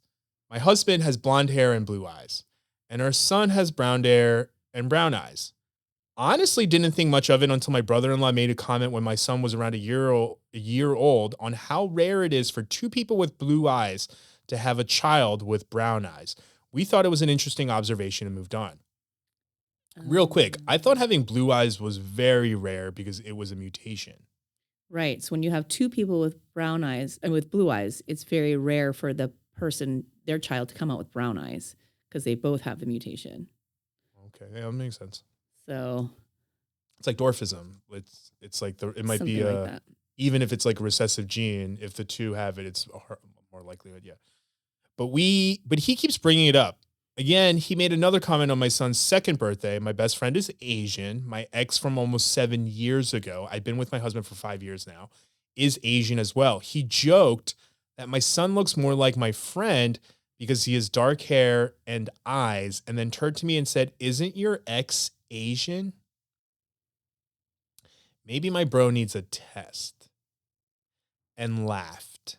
My husband has blonde hair and blue eyes, and our son has brown hair and brown eyes. Honestly, didn't think much of it until my brother-in-law made a comment when my son was around a year old on how rare it is for two people with blue eyes to have a child with brown eyes. We thought it was an interesting observation and moved on. Real quick, I thought having blue eyes was very rare because it was a mutation. Right. So when you have two people with brown eyes and with blue eyes, it's very rare for their child to come out with brown eyes because they both have the mutation. Okay, yeah, that makes sense. So it's like dwarfism. It's like it might be like even if it's like a recessive gene, if the two have it, it's more likelihood. Yeah. But he keeps bringing it up. Again, he made another comment on my son's second birthday. My best friend is Asian. My ex from almost 7 years ago, I've been with my husband for 5 years now, is Asian as well. He joked that my son looks more like my friend because he has dark hair and eyes, and then turned to me and said, "Isn't your ex Asian?" Maybe my bro needs a test. And laughed.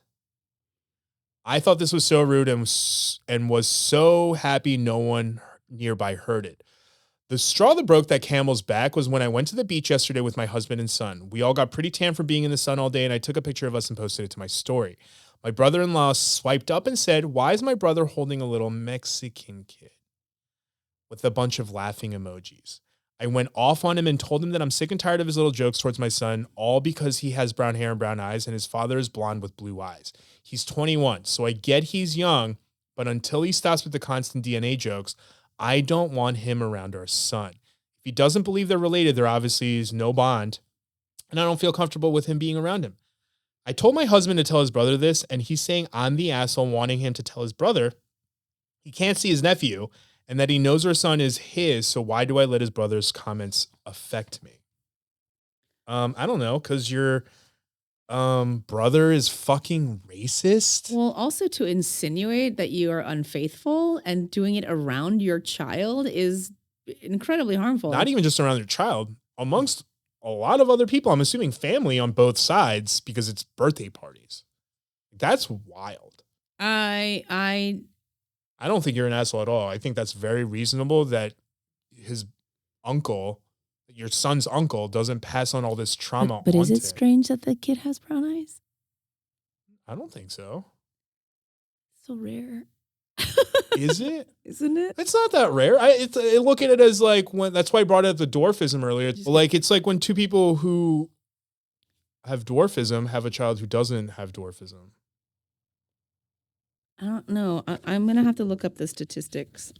I thought this was so rude and was so happy no one nearby heard it. The straw that broke that camel's back was when I went to the beach yesterday with my husband and son. We all got pretty tan from being in the sun all day, and I took a picture of us and posted it to my story. My brother-in-law swiped up and said, "Why is my brother holding a little Mexican kid?" with a bunch of laughing emojis. I went off on him and told him that I'm sick and tired of his little jokes towards my son, all because he has brown hair and brown eyes and his father is blonde with blue eyes. He's 21, so I get he's young, but until he stops with the constant DNA jokes, I don't want him around our son. If he doesn't believe they're related, there obviously is no bond, and I don't feel comfortable with him being around him. I told my husband to tell his brother this, and he's saying I'm the asshole wanting him to tell his brother he can't see his nephew, and that he knows our son is his, so why do I let his brother's comments affect me? I don't know, because your brother is fucking racist. Well, also to insinuate that you are unfaithful and doing it around your child is incredibly harmful. Not even just around your child, amongst a lot of other people. I'm assuming family on both sides because it's birthday parties. That's wild. I don't think you're an asshole at all. I think that's very reasonable that his uncle, your son's uncle, doesn't pass on all this trauma. But is it strange that the kid has brown eyes? I don't think so. So rare. Is it? Isn't it? It's not that rare. I look at it as like when that's why I brought up the dwarfism earlier. Like it's like when two people who have dwarfism have a child who doesn't have dwarfism. I don't know. I'm gonna have to look up the statistics.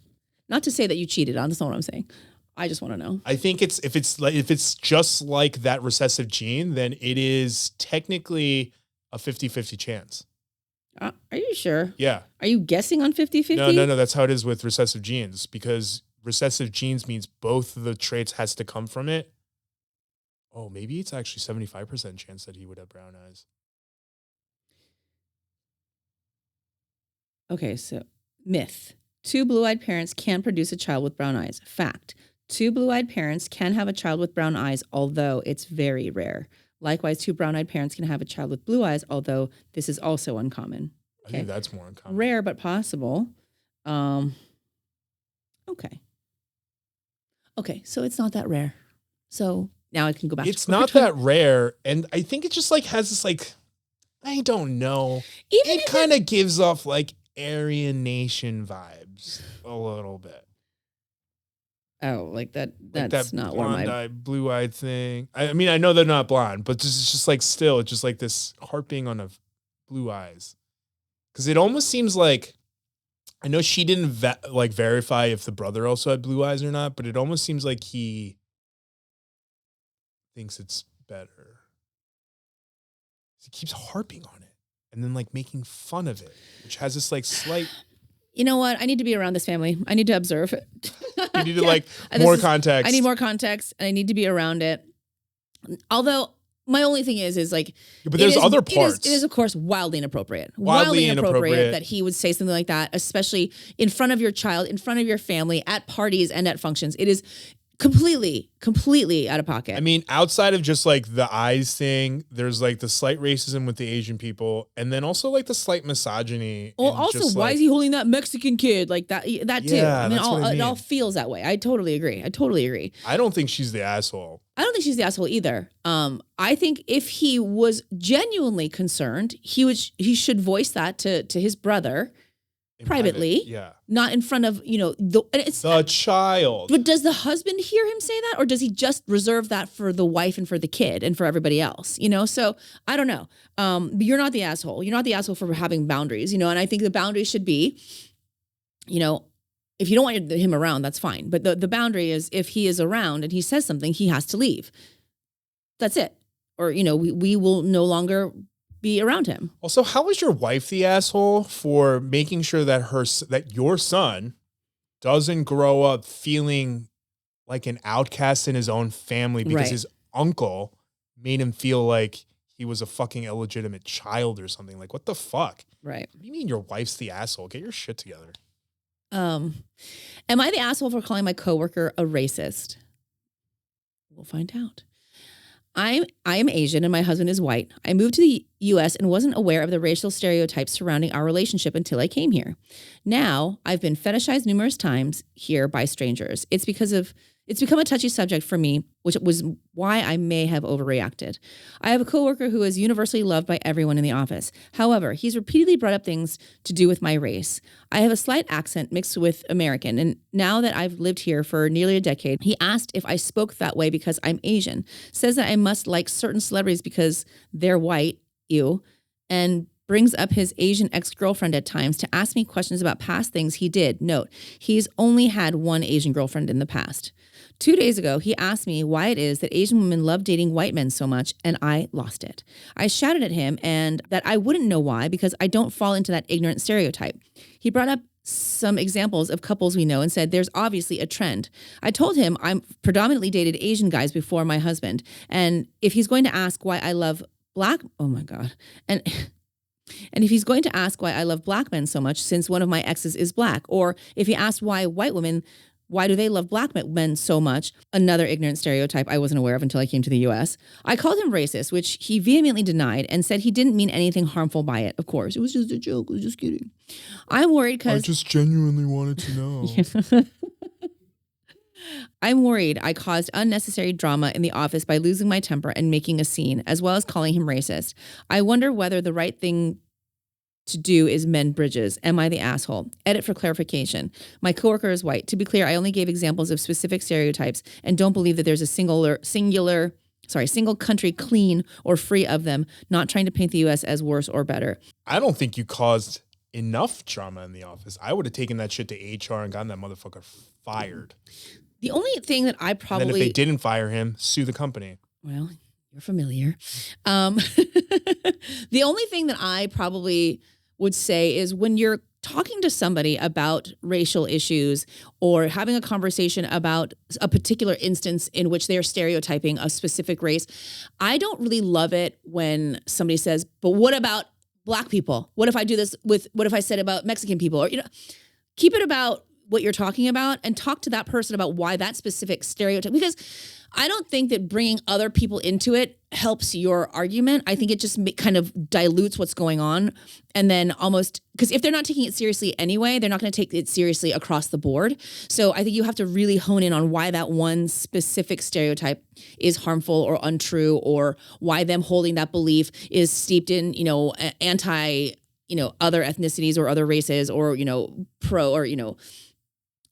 Not to say that you cheated on. That's not what I'm saying. I just want to know. I think if it's just like that recessive gene, then it is technically a 50-50 chance. Are you sure? Yeah. Are you guessing on 50-50? No. That's how it is with recessive genes, because recessive genes means both of the traits has to come from it. Oh, maybe it's actually 75% chance that he would have brown eyes. Okay, so myth. 2 blue-eyed parents can produce a child with brown eyes. Fact. 2 blue-eyed parents can have a child with brown eyes, although it's very rare. Likewise, 2 brown-eyed parents can have a child with blue eyes, although this is also uncommon. I think that's more uncommon. Rare, but possible. Okay. Okay, so it's not that rare. So now I can go back. It's not that rare, and I think it just like has this like, I don't know. It kind of gives off like Aryan Nation vibes a little bit. Oh, like that. That's like that not one of my blonde-eyed, blue-eyed thing. I mean, I know they're not blonde, but it's just like still, it's just like this harping on blue eyes. Because it almost seems like, I know she didn't verify if the brother also had blue eyes or not, but it almost seems like he thinks it's better. He keeps harping on it and then like making fun of it, which has this like slight. You know what? I need to be around this family. I need to observe it. You need to like more context. I need more context, and I need to be around it. Although my only thing is like, but there's other parts. It is of course wildly inappropriate. Wildly inappropriate that he would say something like that, especially in front of your child, in front of your family, at parties and at functions. It is completely out of pocket. I mean, outside of just like the eyes thing, there's like the slight racism with the Asian people, and then also like the slight misogyny. Well, also, why is he holding that Mexican kid like that? That too. Yeah, I mean, that's what I mean. It all feels that way. I totally agree. I don't think she's the asshole. I don't think she's the asshole either. I think if he was genuinely concerned, he should voice that to his brother. Privately, yeah, not in front of the child. But does the husband hear him say that, or does he just reserve that for the wife and for the kid and for everybody else? So I don't know. But you're not the asshole. You're not the asshole for having boundaries. And I think the boundary should be, if you don't want him around, that's fine. But the boundary is if he is around and he says something, he has to leave. That's it. Or we will no longer be around him. Also, how is your wife the asshole for making sure that your son doesn't grow up feeling like an outcast in his own family because his uncle made him feel like he was a fucking illegitimate child or something? Like, what the fuck? Right. What do you mean your wife's the asshole? Get your shit together. Am I the asshole for calling my coworker a racist? We'll find out. I am Asian and my husband is white. I moved to the U.S. and wasn't aware of the racial stereotypes surrounding our relationship until I came here. Now, I've been fetishized numerous times here by strangers. It's become a touchy subject for me, which was why I may have overreacted. I have a coworker who is universally loved by everyone in the office. However, he's repeatedly brought up things to do with my race. I have a slight accent mixed with American, and now that I've lived here for nearly a decade, he asked if I spoke that way because I'm Asian, says that I must like certain celebrities because they're white, and brings up his Asian ex-girlfriend at times to ask me questions about past things he did. Note, he's only had one Asian girlfriend in the past. 2 days ago, he asked me why it is that Asian women love dating white men so much, and I lost it. I shouted at him and that I wouldn't know why because I don't fall into that ignorant stereotype. He brought up some examples of couples we know and said there's obviously a trend. I told him I'm predominantly dated Asian guys before my husband, and if he's going to ask why I love and if he's going to ask why I love black men so much since one of my exes is black, or if he asked why do they love black men so much? Another ignorant stereotype I wasn't aware of until I came to the U.S. I called him racist, which he vehemently denied and said he didn't mean anything harmful by it. Of course, it was just a joke. I was just kidding. I'm worried because I just genuinely wanted to know. I'm worried I caused unnecessary drama in the office by losing my temper and making a scene, as well as calling him racist. I wonder whether the right thing to do is mend bridges. Am I the asshole? Edit for clarification. My coworker is white. To be clear, I only gave examples of specific stereotypes and don't believe that there's a single country clean or free of them, not trying to paint the US as worse or better. I don't think you caused enough drama in the office. I would have taken that shit to HR and gotten that motherfucker fired. The only thing that I And probably... then if they didn't fire him, sue the company. Well, you're familiar. The only thing that I probably would say is when you're talking to somebody about racial issues or having a conversation about a particular instance in which they're stereotyping a specific race, I don't really love it when somebody says, but what about Black people? What if I do this what if I said about Mexican people? Or, keep it about what you're talking about and talk to that person about why that specific stereotype, because I don't think that bringing other people into it helps your argument. I think it just kind of dilutes what's going on. And then almost, because if they're not taking it seriously anyway, they're not going to take it seriously across the board. So I think you have to really hone in on why that one specific stereotype is harmful or untrue, or why them holding that belief is steeped in, anti, other ethnicities or other races, or, pro, or,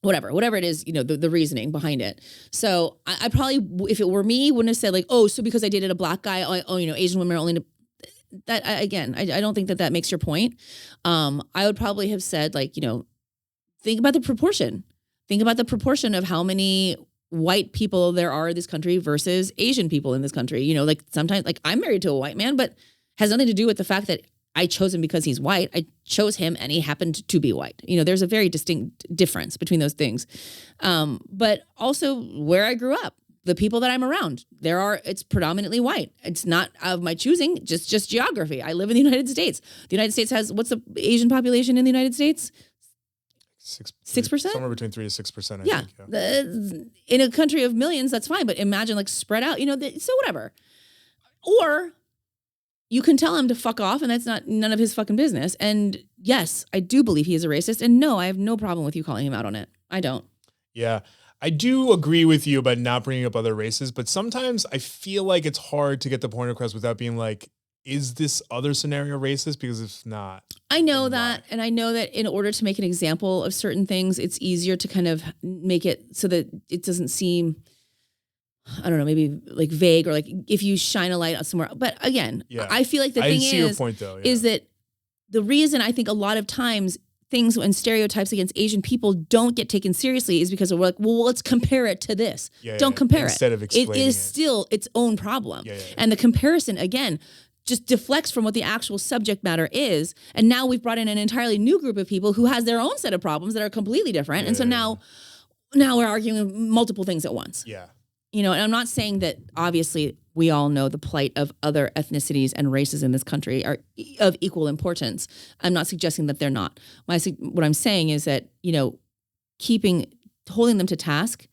whatever it is, the reasoning behind it. So I probably, if it were me, wouldn't have said like, oh, so because I dated a Black guy, Asian women are only that. Again, I don't think that makes your point. I would probably have said like, think about the proportion. Think about the proportion of how many white people there are in this country versus Asian people in this country. Like sometimes, like I'm married to a white man, but has nothing to do with the fact that I chose him because he's white. I chose him and he happened to be white. There's a very distinct difference between those things. But also where I grew up, the people that I'm around, it's predominantly white. It's not of my choosing, just geography. I live in the United States. The United States has, what's the Asian population in the United States? 6%? Somewhere between 3 to 6%, I think. Yeah. In a country of millions, that's fine. But imagine like spread out, so whatever. Or you can tell him to fuck off, and that's none of his fucking business. And yes, I do believe he is a racist. And no, I have no problem with you calling him out on it. I don't. Yeah. I do agree with you about not bringing up other races, but sometimes I feel like it's hard to get the point across without being like, is this other scenario racist? Because if not. I know that. And I know that in order to make an example of certain things, it's easier to kind of make it so that it doesn't seem, I don't know, maybe like vague, or like if you shine a light on somewhere. But again, I feel like the thing see your point, though, is that the reason I think a lot of times things and stereotypes against Asian people don't get taken seriously is because we're like, well, let's compare it to this. Don't compare it. Instead of explaining it is still its own problem. Yeah. And the comparison, again, just deflects from what the actual subject matter is. And now we've brought in an entirely new group of people who has their own set of problems that are completely different. And so now we're arguing multiple things at once. Yeah. And I'm not saying that obviously we all know the plight of other ethnicities and races in this country are of equal importance. I'm not suggesting that they're not. What I'm saying is that, holding them to task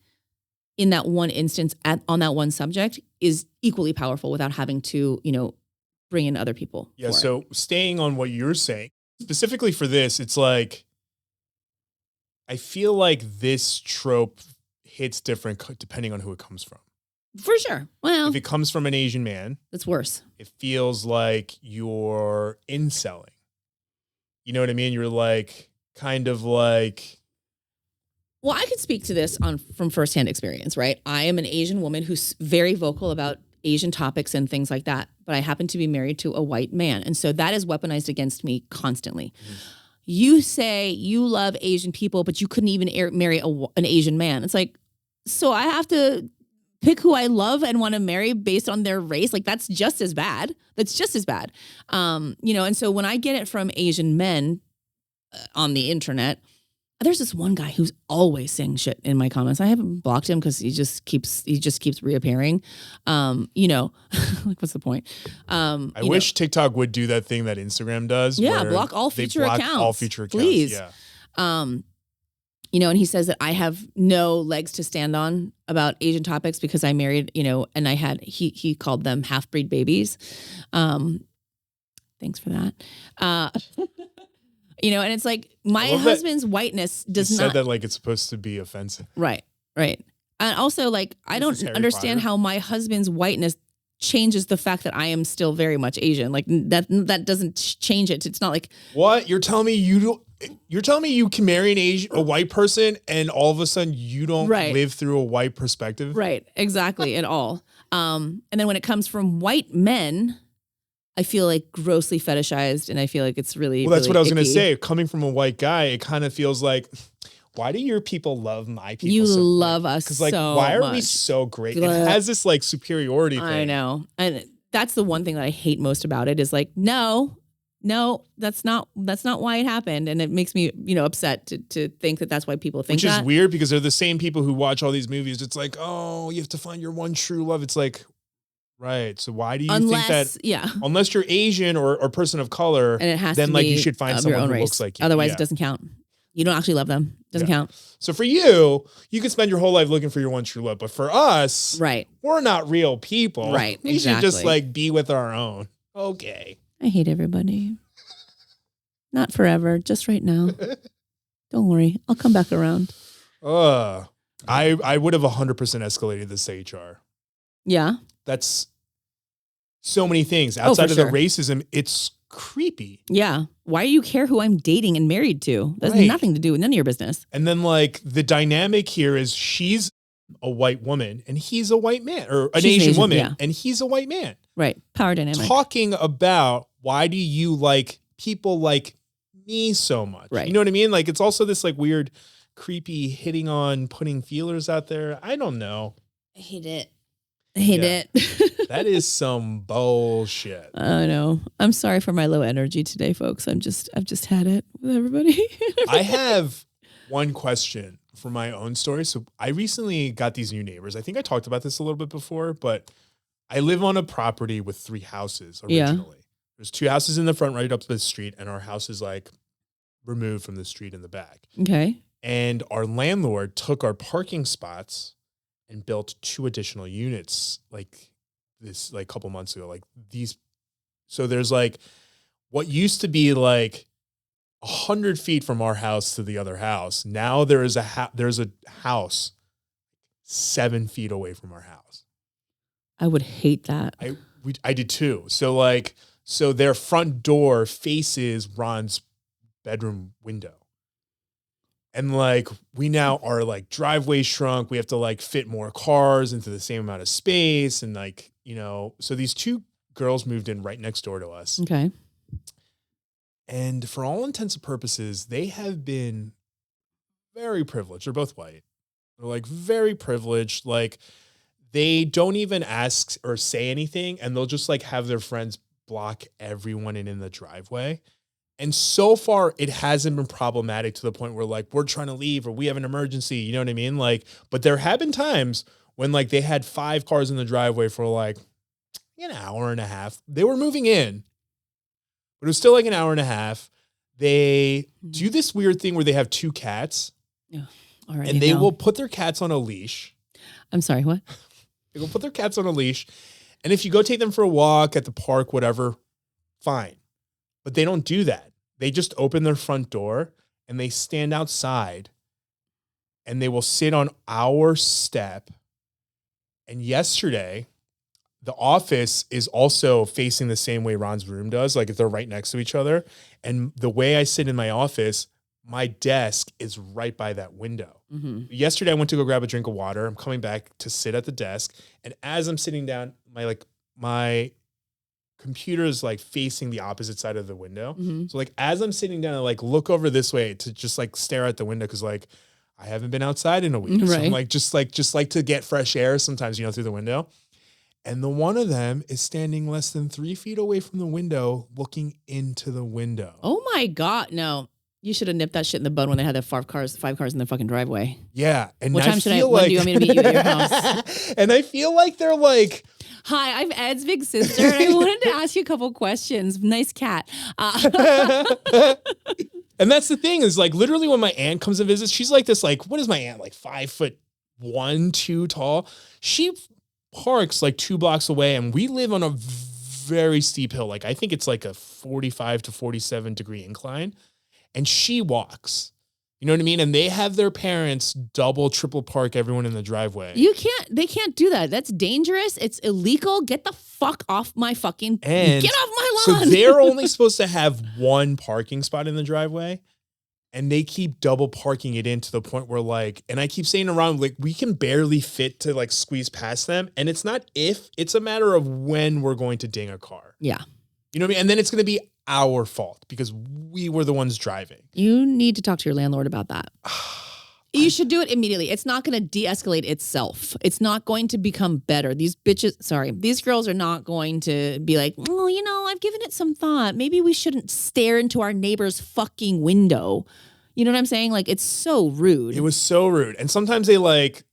in that one instance on that one subject is equally powerful without having to, bring in other people. Yeah. So staying on what you're saying, specifically for this, it's like, I feel like this trope hits different depending on who it comes from. For sure. Well, if it comes from an Asian man, that's worse. It feels like you're inselling. You know what I mean? You're like, kind of like. Well, I could speak to this from firsthand experience, right? I am an Asian woman who's very vocal about Asian topics and things like that, but I happen to be married to a white man. And so that is weaponized against me constantly. Mm-hmm. You say you love Asian people, but you couldn't even marry an Asian man. It's like, so I have to pick who I love and want to marry based on their race. Like that's just as bad. And so when I get it from Asian men on the internet, there's this one guy who's always saying shit in my comments. I haven't blocked him because he just keeps reappearing. Like what's the point? I wish TikTok would do that thing that Instagram does. Yeah, block all future accounts. All future accounts, please. Yeah. And he says that I have no legs to stand on about Asian topics because I married, and I had he called them half-breed babies. Thanks for that. And it's like my husband's whiteness does not. You said that like it's supposed to be offensive. Right. And also like I don't understand how my husband's whiteness changes the fact that I am still very much Asian. Like that doesn't change it. It's not like what you're telling me you're telling me you can marry a white person and all of a sudden you don't live through a white perspective. Right. Exactly. At all. And then when it comes from white men, I feel like grossly fetishized, and I feel like it's really, well, that's really what I was going to icky. say. Coming from a white guy, it kind of feels like, why do your people love my people? You so love us because like, so why are much. we so great? It has this like superiority thing. I know, and that's the one thing that I hate most about it is like, no, that's not why it happened, and it makes me upset to think that that's why people think that. Which is weird because they're the same people who watch all these movies. It's like, oh, you have to find your one true love. It's like. Right. So why do you think that? Yeah. Unless you're Asian or person of color, and it has then to like be you should find someone who race. looks like you. Otherwise, it doesn't count. You don't actually love them. Doesn't count. So for you can spend your whole life looking for your one true love, but for us, we're not real people. Right. We should just like be with our own. Okay. I hate everybody. Not forever. Just right now. Don't worry. I'll come back around. I would have 100% escalated this HR. Yeah. That's so many things outside of the racism. It's creepy. Yeah. Why do you care who I'm dating and married to? That has nothing to do with none of your business. And then like the dynamic here is she's a white woman and he's a white man, or an Asian woman and he's a white man. Right. Power dynamic. Talking about why do you like people like me so much? Right. You know what I mean? Like it's also this like weird, creepy hitting on, putting feelers out there. I don't know. I hate it. I hate it. That is some bullshit. I know. I'm sorry for my low energy today, folks. I've just had it with everybody. I have one question for my own story. So I recently got these new neighbors. I think I talked about this a little bit before, but I live on a property with 3 houses originally. There's 2 houses in the front right up the street, and our house is like removed from the street in the back. Okay. And our landlord took our parking spots and built 2 additional units like this, like a couple months ago, like these. So there's like what used to be like 100 feet from our house to the other house. Now there is there's a house 7 feet away from our house. I would hate that. I did too. So their front door faces Ron's bedroom window. And like we now are like driveway shrunk. We have to like fit more cars into the same amount of space. And like, so these 2 girls moved in right next door to us. Okay. And for all intents and purposes, they have been very privileged. They're both white. They're like very privileged. Like they don't even ask or say anything. And they'll just like have their friends block everyone in the driveway. And so far, it hasn't been problematic to the point where like we're trying to leave or we have an emergency. You know what I mean? Like, but there have been times when like they had 5 cars in the driveway for like an hour and a half. They were moving in, but it was still like an hour and a half. They do this weird thing where they have 2 cats, and they will put their cats on a leash. I'm sorry, what? They will put their cats on a leash, and if you go take them for a walk at the park, whatever, fine. But they don't do that. They just open their front door and they stand outside and they will sit on our step. And yesterday, the office is also facing the same way Ron's room does. Like if they're right next to each other. And the way I sit in my office, my desk is right by that window. Mm-hmm. Yesterday, I went to go grab a drink of water. I'm coming back to sit at the desk. And as I'm sitting down, my computer is like facing the opposite side of the window. Mm-hmm. So like as I'm sitting down, I like look over this way to just like stare at the window because like I haven't been outside in a week. Right. So I'm like just like to get fresh air sometimes, through the window. And the one of them is standing less than 3 feet away from the window, looking into the window. Oh my God, no. You should have nipped that shit in the bud when they had the 5 cars in their fucking driveway. Yeah. And what time when do you want me to meet you at your house? And I feel like they're like, hi, I'm Ed's big sister, and I wanted to ask you a couple questions. Nice cat. And that's the thing is like literally when my aunt comes and visits, she's like this, like, what is my aunt? Like 5'1", 2 tall. She parks like 2 blocks away and we live on a very steep hill. Like I think it's like a 45 to 47 degree incline. And she walks. You know what I mean? And they have their parents double, triple park everyone in the driveway. They can't do that. That's dangerous. It's illegal. Get the fuck off my fucking, And get off my so lawn. they're only supposed to have one parking spot in the driveway. And they keep double parking it in to the point where like, and I keep saying around, like, we can barely fit to like squeeze past them. And it's not if, it's a matter of when we're going to ding a car. Yeah. You know what I mean? And then it's going to be our fault because we were the ones driving. You need to talk to your landlord about that. You should do it immediately. It's not going to de-escalate itself. It's not going to become better. These girls are not going to be like, oh, you know, I've given it some thought. Maybe we shouldn't stare into our neighbor's fucking window. You know what I'm saying? Like, it's so rude. It was so rude. And sometimes they like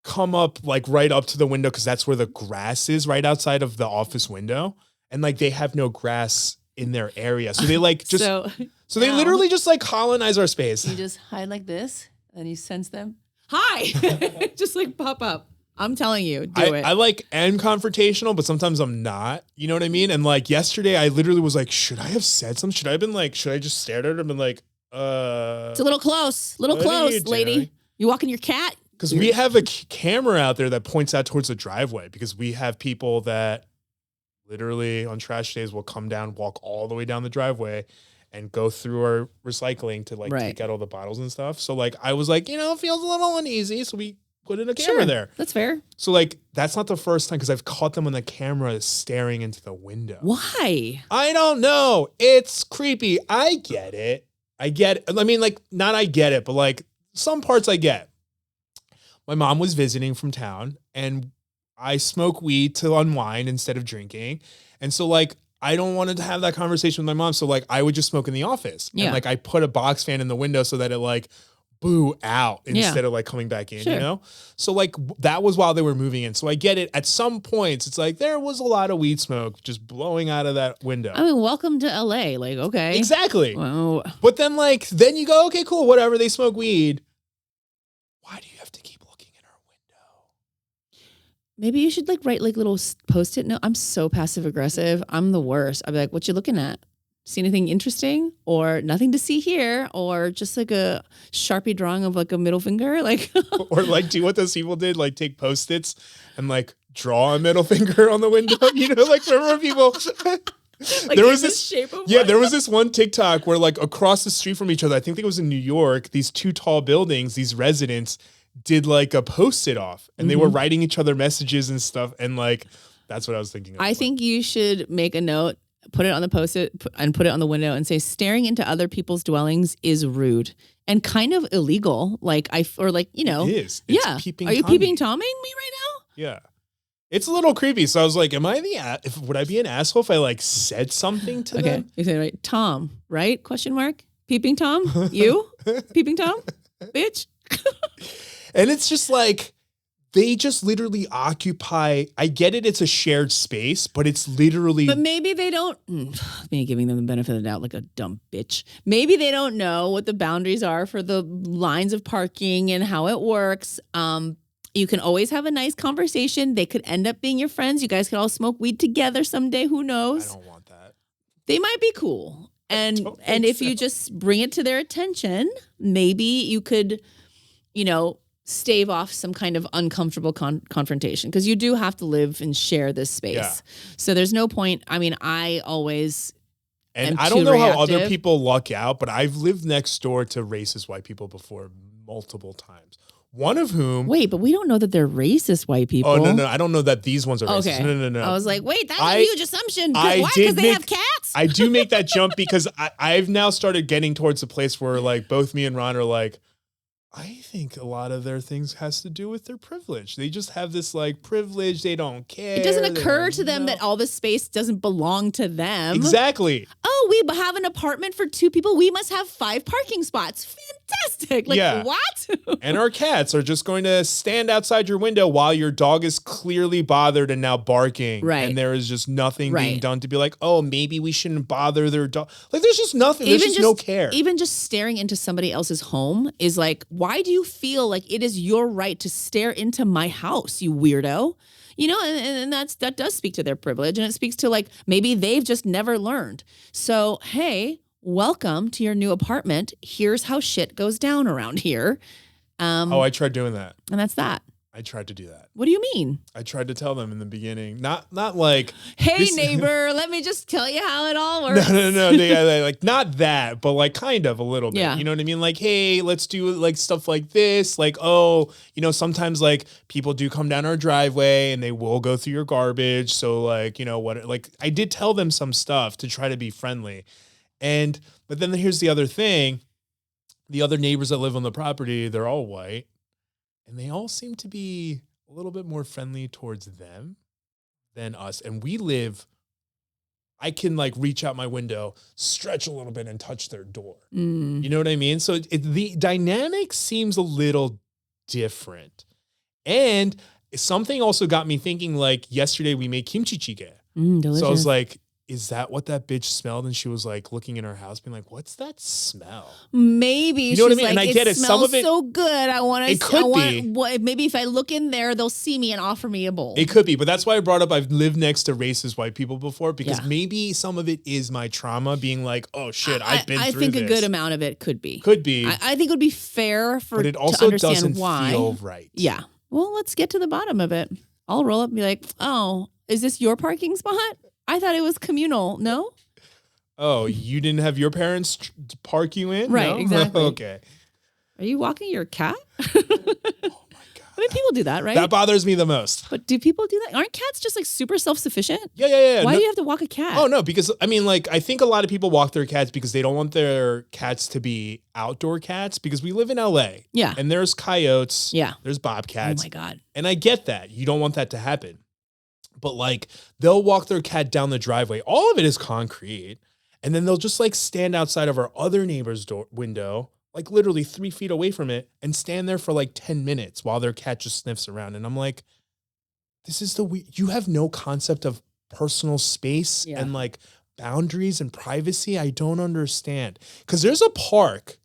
come up like right up to the window because that's where the grass is, right outside of the office window. And like they have no grass in their area. So they like just, so they literally just like colonize our space. You just hide like this and you sense them. Hi. Just like pop up. I'm telling you, do it. I like am confrontational, but sometimes I'm not. You know what I mean? And like yesterday, I literally was like, should I have said something? Should I have been like, should I just stared at her and been like, it's a little close, lady. You walking your cat? Because we have a camera out there that points out towards the driveway because we have people that literally on trash days will come down, walk all the way down the driveway and go through our recycling to like take out all the bottles and stuff. So like, I was like, you know, it feels a little uneasy. So we put in a camera there. That's fair. So like, that's not the first time because I've caught them when the camera is staring into the window. Why? I don't know. It's creepy. I get it. I mean, like, not I get it, but like some parts I get. My mom was visiting from town and I smoke weed to unwind instead of drinking. And so like, I don't want to have that conversation with my mom. So like, I would just smoke in the office. Yeah. And like, I put a box fan in the window so that it like boo out instead of like coming back in, you know? So like, that was while they were moving in. So I get it. At some points, it's like, there was a lot of weed smoke just blowing out of that window. I mean, welcome to LA. Like, okay. Exactly. Well, but then like, then you go, okay, cool, whatever. They smoke weed. Why do you have to keep looking in our window? Maybe you should like write like little post-it note. I'm so passive aggressive. I'm the worst. I'd be like, what you looking at? See anything interesting or nothing to see here or just like a Sharpie drawing of like a middle finger? Like, or like do what those people did, like take Post-its and like draw a middle finger on the window, you know, like remember people like there was this shape of there was this one TikTok where like across the street from each other, I think it was in New York, these two tall buildings, these residents did like a Post-it off and they were writing each other messages and stuff. And like, that's what I was thinking of. I think you should make a note, put it on the Post-it and put it on the window and say, staring into other people's dwellings is rude and kind of illegal. Like you know, it is. It's Are you peeping Tomming me right now? Yeah. It's a little creepy. So I was like, would I be an asshole if I like said something to them? Okay. You say, right. Tom, right? Question mark. Peeping Tom? You? Peeping Tom? Bitch. And it's just like, they just literally occupy, I get it, it's a shared space, but it's literally... But maybe they don't, me giving them the benefit of the doubt like a dumb bitch. Maybe they don't know what the boundaries are for the lines of parking and how it works. You can always have a nice conversation. They could end up being your friends. You guys could all smoke weed together someday. Who knows? I don't want that. They might be cool. And if you just bring it to their attention, maybe you could, you know, stave off some kind of uncomfortable confrontation because you do have to live and share this space. Yeah. So there's no point. I mean, I always and I don't know how other people luck out, but I've lived next door to racist white people before multiple times. One of whom... Wait, but we don't know that they're racist white people. Oh, no. I don't know that these ones are racist. Okay. No. I was like, wait, that's a huge assumption. Why? Because they have cats? I do make that jump because I've now started getting towards the place where like both me and Ron are like, I think a lot of their things has to do with their privilege. They just have this like privilege. They don't care. It doesn't occur to them that all this space doesn't belong to them. Exactly. Oh, we have an apartment for 2 people. We must have 5 parking spots. Fantastic. Like, what? And our cats are just going to stand outside your window while your dog is clearly bothered and now barking. Right. And there is just nothing being done to be like, oh, maybe we shouldn't bother their dog. Like, there's just nothing. There's just no care. Even just staring into somebody else's home is like, why do you feel like it is your right to stare into my house, you weirdo? You know, and that does speak to their privilege, and it speaks to like maybe they've just never learned. So, hey, welcome to your new apartment. Here's how shit goes down around here. I tried doing that. And that's that. I tried to do that. What do you mean? I tried to tell them in the beginning, not like, hey neighbor, let me just tell you how it all works. No, like not that, but like kind of a little bit. Yeah. You know what I mean? Like, hey, let's do like stuff like this. Like, oh, sometimes like people do come down our driveway and they will go through your garbage. So like, like I did tell them some stuff to try to be friendly. But then here's the other thing. The other neighbors that live on the property, they're all white. And they all seem to be a little bit more friendly towards them than us. And I can like reach out my window, stretch a little bit and touch their door. You know what I mean? So the dynamic seems a little different. And something also got me thinking, like yesterday we made kimchi jjigae. Delicious. So I was like, is that what that bitch smelled? And she was like looking in her house being like, what's that smell? Maybe you know what I she's mean? like, And I get it. Smells Some of it so good. I want to. It could be. Maybe if I look in there, they'll see me and offer me a bowl. It could be, but that's why I brought up I've lived next to racist white people before, because maybe some of it is my trauma being like, oh shit, I've been through this. I think a good amount of it could be. Could be. I think it would be fair but it to also understand doesn't why. feel right. Yeah. Well, let's get to the bottom of it. I'll roll up and be like, oh, is this your parking spot? I thought it was communal. No? Oh, you didn't have your parents park you in? Right, No? exactly. Okay. Are you walking your cat? Oh my God. I mean, people do that, right? That bothers me the most. But do people do that? Aren't cats just like super self-sufficient? Yeah. Why No- do you have to walk a cat? Oh, no, because I mean, like, I think a lot of people walk their cats because they don't want their cats to be outdoor cats, because we live in LA. Yeah. And there's coyotes. Yeah. There's bobcats. Oh my God. And I get that. You don't want that to happen. But like, they'll walk their cat down the driveway. All of it is concrete. And then they'll just like stand outside of our other neighbor's window, like literally 3 feet away from it, and stand there for like 10 minutes while their cat just sniffs around. And I'm like, this is you have no concept of personal space and like boundaries and privacy. I don't understand. Because there's a park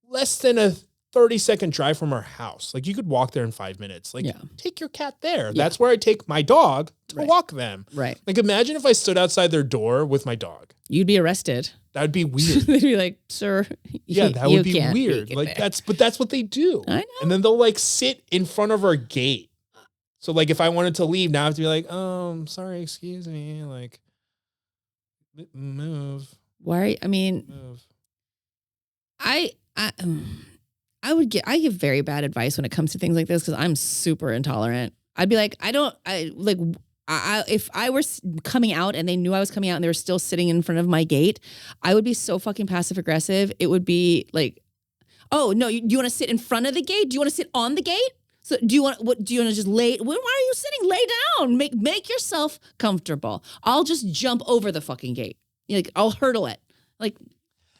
less than a 30-second drive from our house. Like you could walk there in 5 minutes. Like take your cat there. Yeah. That's where I take my dog to walk them. Right. Like imagine if I stood outside their door with my dog. You'd be arrested. That would be weird. They'd be like, sir, That would be weird. Like that's what they do. I know. And then they'll like sit in front of our gate. So like if I wanted to leave, now I have to be like, oh, sorry, excuse me. Like move. Why? I mean, Move. I give very bad advice when it comes to things like this because I'm super intolerant. I'd be like, if I were coming out and they knew I was coming out and they were still sitting in front of my gate, I would be so fucking passive aggressive. It would be like, oh no, do you want to sit in front of the gate? Do you want to sit on the gate? So do you want to just lay? Why are you sitting? Lay down. Make yourself comfortable. I'll just jump over the fucking gate. Like I'll hurdle it. Like.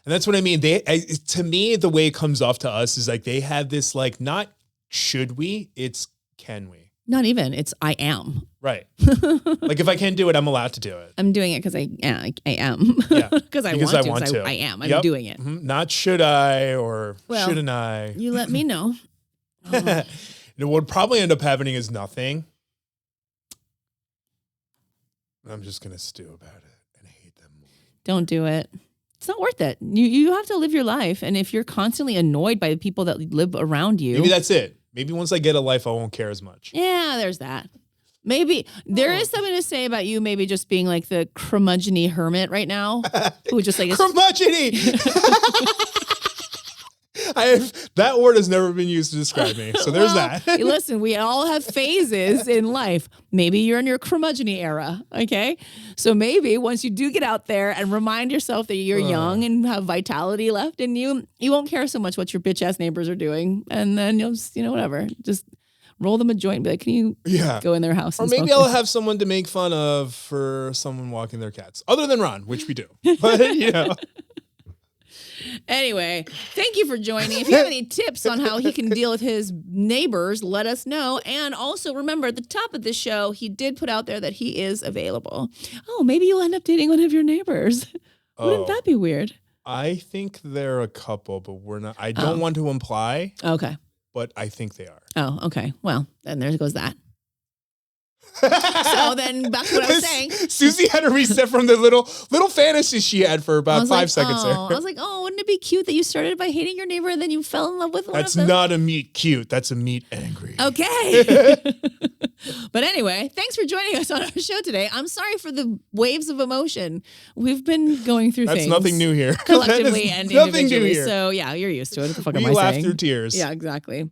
And that's what I mean. To me, the way it comes off to us is like they have this like, not should we, it's can we. Not even. It's I am. Right. Like if I can do it, I'm allowed to do it. I'm doing it because I am. Yeah. Because I want to. I am. I'm doing it. Mm-hmm. Not should I or shouldn't I. You let me know. What would probably end up happening is nothing. I'm just going to stew about it and hate them more. Don't do it. It's not worth it. You have to live your life. And if you're constantly annoyed by the people that live around you. Maybe that's it. Maybe once I get a life, I won't care as much. Yeah, there's that. Maybe there is something to say about you maybe just being like the curmudgeon-y hermit right now. Who just like curmudgeon-y! That word has never been used to describe me. So there's that. Listen, we all have phases in life. Maybe you're in your curmudgeon-y era, okay? So maybe once you do get out there and remind yourself that you're young and have vitality left in you, you won't care so much what your bitch-ass neighbors are doing. And then you'll just, whatever. Just roll them a joint and be like, can you go in their house? Or maybe I'll have someone to make fun of for someone walking their cats. Other than Ron, which we do. But, Anyway, thank you for joining. If you have any tips on how he can deal with his neighbors, let us know. And also remember, at the top of the show, he did put out there that he is available. Oh, maybe you'll end up dating one of your neighbors. Wouldn't that be weird? I think they're a couple, but we're not. I don't want to imply. Okay. But I think they are. Oh, okay. Well, then there goes that. So then back to what I was saying. Susie had to reset from the little fantasies she had for about 5 seconds there. I was like, oh, wouldn't it be cute that you started by hating your neighbor and then you fell in love with one That's of them? not a meet cute. That's a meet angry. Okay. But anyway, thanks for joining us on our show today. I'm sorry for the waves of emotion. We've been going through That's things. nothing new here. Collectively and nothing individually. new here. So yeah, you're used to it. What the fuck We am I laugh saying? through tears. Yeah, exactly.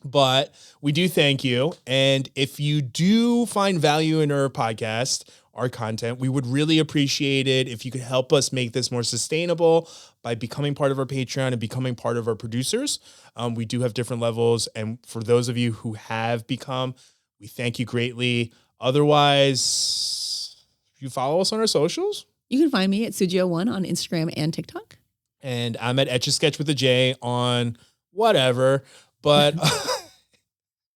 But we do thank you. And if you do find value in our podcast, our content, we would really appreciate it if you could help us make this more sustainable by becoming part of our Patreon and becoming part of our producers. We do have different levels. And for those of you who have become, we thank you greatly. Otherwise, you follow us on our socials. You can find me at Sujio1 on Instagram and TikTok. And I'm at Etch a Sketch with a J on whatever, but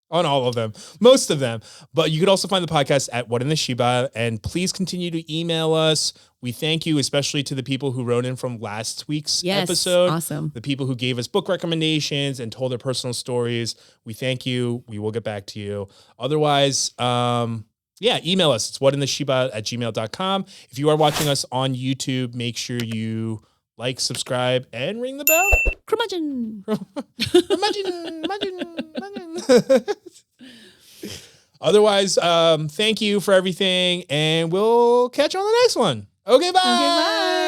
on all of them, most of them. But you could also find the podcast at What in the Shibal. And please continue to email us. We thank you, especially to the people who wrote in from last week's episode. Awesome. The people who gave us book recommendations and told their personal stories. We thank you. We will get back to you. Otherwise, email us. It's whatintheshibal@gmail.com. If you are watching us on YouTube, make sure you like, subscribe, and ring the bell. Curmudgeon. Otherwise, thank you for everything, and we'll catch you on the next one. Okay, bye. Okay, bye.